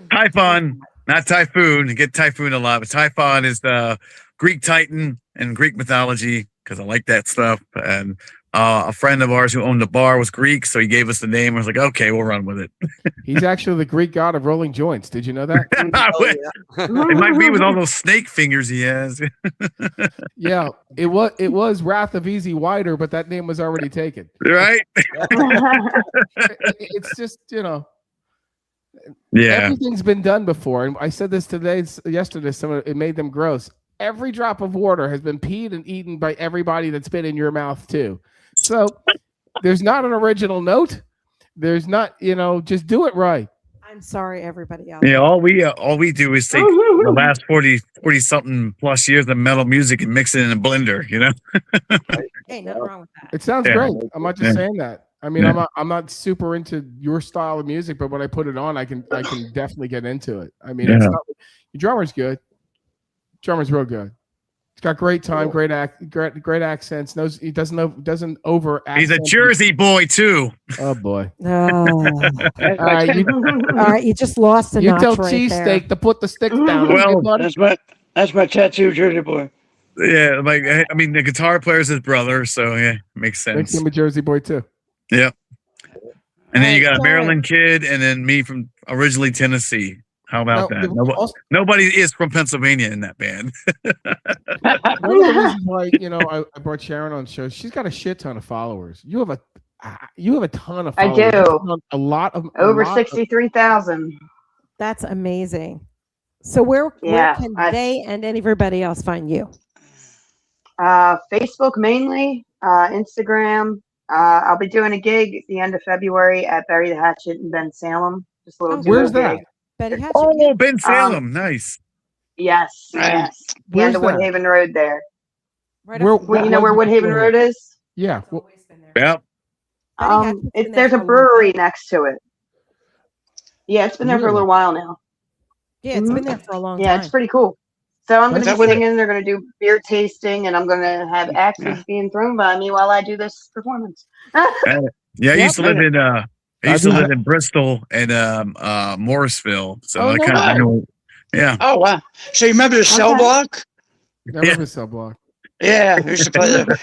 Typhon, not Typhoon. Get Typhoon a lot, but Typhon is the Greek Titan in Greek mythology, because I like that stuff. And a friend of ours who owned the bar was Greek, so he gave us the name. I was like, okay, we'll run with it. He's actually the Greek god of rolling joints. Did you know that? It might be with all those snake fingers he has. Yeah, it was Wrath of Easy Wider, but that name was already taken. Right? It's just, Yeah. Everything's been done before. And I said this yesterday, it made them gross. Every drop of water has been peed and eaten by everybody that's been in your mouth too. So there's not an original note. There's not, just do it right. I'm sorry, everybody else. Yeah, all we do is take the last 40 something plus years of metal music and mix it in a blender, Hey, nothing wrong with that. It sounds great. I'm not just saying that. I mean, I'm not super into your style of music, but when I put it on, I can definitely get into it. I mean, it's not, your drummer's good. Drummer's real good. He's got great time, great accents. Knows he doesn't over. He's a Jersey boy too. Oh boy. All right, you just lost a You notch tell right cheesesteak to put the sticks down. Well, that's my tattoo, Jersey boy. Yeah, the guitar player's his brother, so yeah, makes sense. Makes him a Jersey boy too. Yep. And then you got a Maryland kid, and then me from originally Tennessee. How about that? Nobody is from Pennsylvania in that band. One of the reasons why I brought Sharon on the show. She's got a shit ton of followers. You have a ton of followers. I do. A lot of over 63,000. That's amazing. So where can they and everybody else find you? Facebook mainly, Instagram. I'll be doing a gig at the end of February at Bury the Hatchet in Ben Salem. Just a little. Where's that? Betty Hatchet. Oh, Ben Salem, nice. Yes. The end of Woodhaven Road there. Right. You know where Woodhaven Road is? Yeah. Yep. There's a brewery next to it. Yeah, it's been there for a little while now. Yeah, it's been there for a long time. Yeah, it's pretty cool. So I'm going to be singing. They're going to do beer tasting, and I'm going to have axes being thrown by me while I do this performance. I used to live in in Bristol and Morrisville, so I kind of know. Yeah. Oh wow! So you remember the cell block? I remember the cell block. Yeah, I used to play that.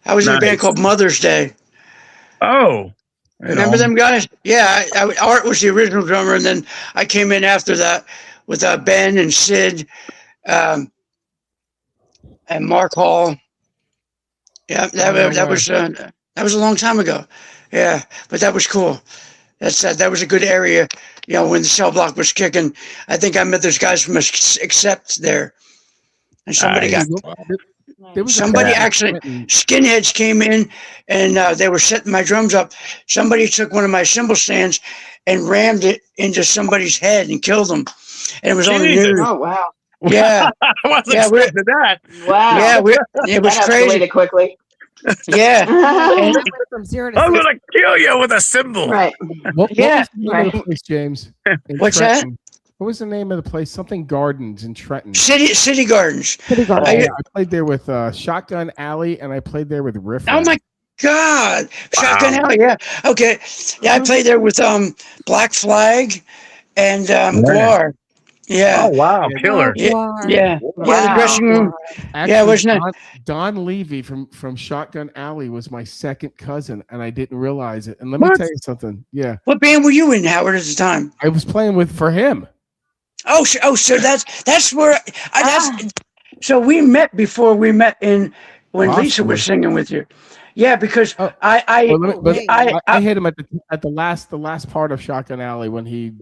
I was in a band called Mother's Day. Oh. Remember them guys? Yeah, Art was the original drummer, and then I came in after that with Ben and Sid, and Mark Hall. Yeah, that was a long time ago. Yeah, but that was cool. That was a good area. When the cell block was kicking, I think I met those guys from Accept there, and somebody skinheads came in, and they were setting my drums up. Somebody took one of my cymbal stands and rammed it into somebody's head and killed them, and it was on the news. Oh wow! Yeah, I wasn't expecting that. Wow! Yeah, it was crazy. Quickly. Yeah. From 0 to I'm going to kill you with a cymbal. Right. What was the name of the place, James? What's that? What was the name of the place? Something Gardens in Trenton. City Gardens. City Gardens. I played there with Shotgun Alley, and I played there with Riff. Oh my God! Shotgun Alley. Yeah. Okay. Yeah, I played there with Black Flag and Guar. Yeah. Oh wow, killer. Yeah. The dressing room. Actually, wasn't it? Don Levy from Shotgun Alley was my second cousin, and I didn't realize it. And let me tell you something. Yeah. What band were you in, Howard, at the time? I was playing for him. So that's where so we met before we met when Lisa was singing with you. Yeah, because I hit him at the last part of Shotgun Alley when he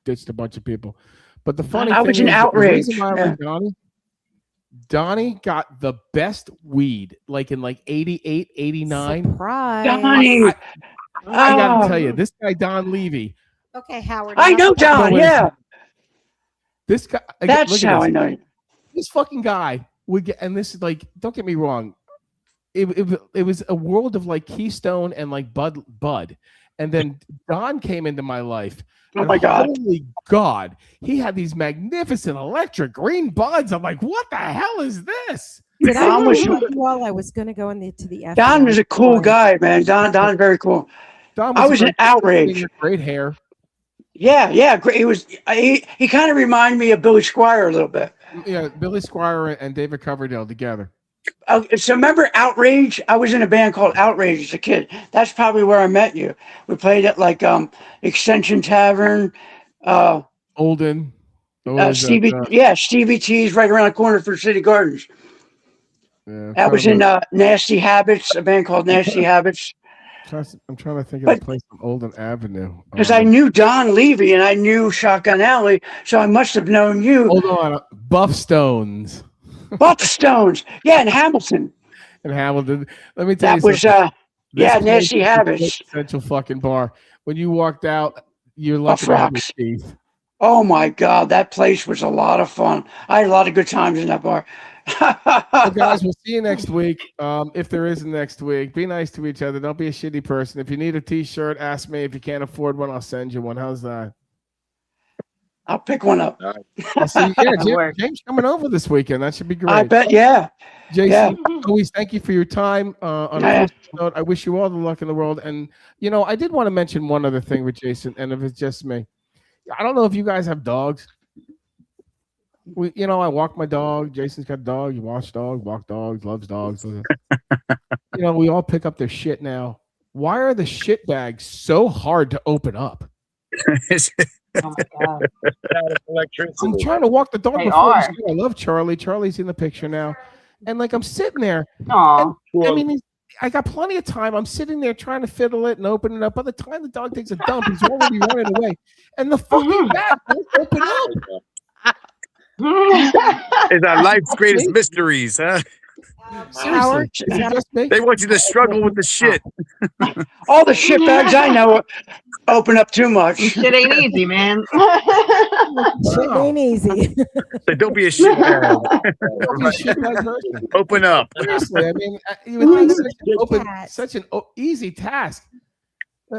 ditched a bunch of people. But the funny thing was an outrage. Donnie got the best weed, like in like 88, 89. Surprise. Donnie. I gotta tell you, this guy Don Levy. Okay, Howard. I know Don. Yeah. This guy. That's look at how this. I know you. This fucking guy would get, and this is like, don't get me wrong. It was a world of like Keystone and like Bud. And then Don came into my life. Oh my God. Holy God. He had these magnificent electric green buds. I'm like, what the hell is this? Did I tell you all I was going to go into the FBI? Don is a cool guy, man. Don's very cool. I was an outrage. Great hair. Yeah, great. He kind of reminded me of Billy Squier a little bit. Yeah, Billy Squier and David Coverdale together. So remember Outrage? I was in a band called Outrage as a kid. That's probably where I met you. We played at like Extension Tavern. Olden. Stevie T's right around the corner for City Gardens. Yeah, I was in Nasty Habits, a band called Nasty Habits. I'm trying to think of the place on Olden Avenue. Because I knew Don Levy and I knew Shotgun Alley, so I must have known you. Hold on. Buff Stones. Buff Stones. Yeah, in Hamilton. In Hamilton. Let me tell you something. That was, Nasty Habits. Central fucking bar. When you walked out, you're lucky to have your teeth. Oh my God, that place was a lot of fun. I had a lot of good times in that bar. Well, guys, we'll see you next week. If there is a next week, be nice to each other. Don't be a shitty person. If you need a T-shirt, ask me. If you can't afford one, I'll send you one. How's that? I'll pick one up. James coming over this weekend. That should be great. I bet, yeah. Jason, always thank you for your time. On a personal note, I wish you all the luck in the world. And, I did want to mention one other thing with Jason, and if it's just me. I don't know if you guys have dogs. I walk my dog. Jason's got a dog. You watch dogs, walk dogs, loves dogs. We all pick up their shit now. Why are the shit bags so hard to open up? Oh my God. I'm trying to walk the dog before I love Charlie. Charlie's in the picture now. And I'm sitting there. Aww. I got plenty of time. I'm sitting there trying to fiddle it and open it up. By the time the dog takes a dump, he's already running away. And the fucking bag won't open up. It's our life's greatest mysteries, huh? Seriously, they want you to struggle with the shit. All the shit bags I know open up too much. Shit ain't easy, man. Shit ain't easy. So don't be a shit bag. Open up. Seriously, you would think such an easy task.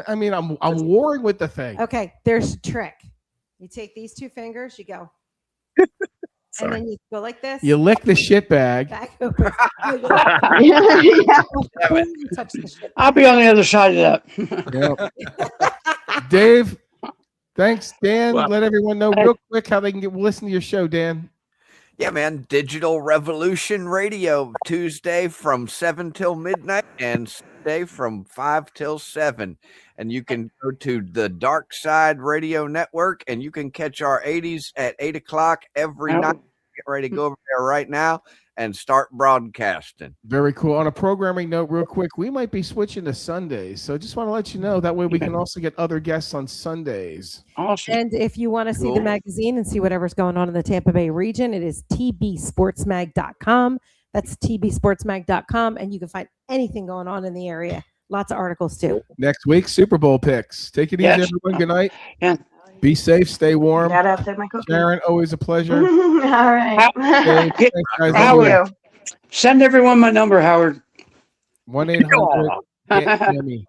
I'm warring with the thing. Okay, there's a trick. You take these two fingers, you go. And then you go like this. You lick the shit bag. Back open. Touch the shit. I'll be on the other side of that. Yep. Dave, thanks. Dan, let everyone know real quick how they can listen to your show, Dan. Yeah, man. Digital Revolution Radio, Tuesday from 7 till midnight and Sunday from 5 till 7. And you can go to the Dark Side Radio Network and you can catch our 80s at 8 o'clock every night. Get ready to go over there right now and start broadcasting. Very cool. On a programming note, real quick, we might be switching to Sundays. So just want to let you know that way we can also get other guests on Sundays. Awesome. And if you want to see the magazine and see whatever's going on in the Tampa Bay region, it is tbsportsmag.com. That's tbsportsmag.com. And you can find anything going on in the area. Lots of articles too. Next week, Super Bowl picks. Take it easy, everyone. Good night. Yeah. Be safe. Stay warm. Gotta take my cookie. Sharon, always a pleasure. All right. Thanks, guys. Howard, send everyone my number, Howard. 1-800-GET-JIMMY.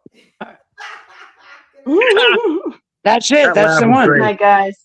That's it. That's the one. Good night, guys.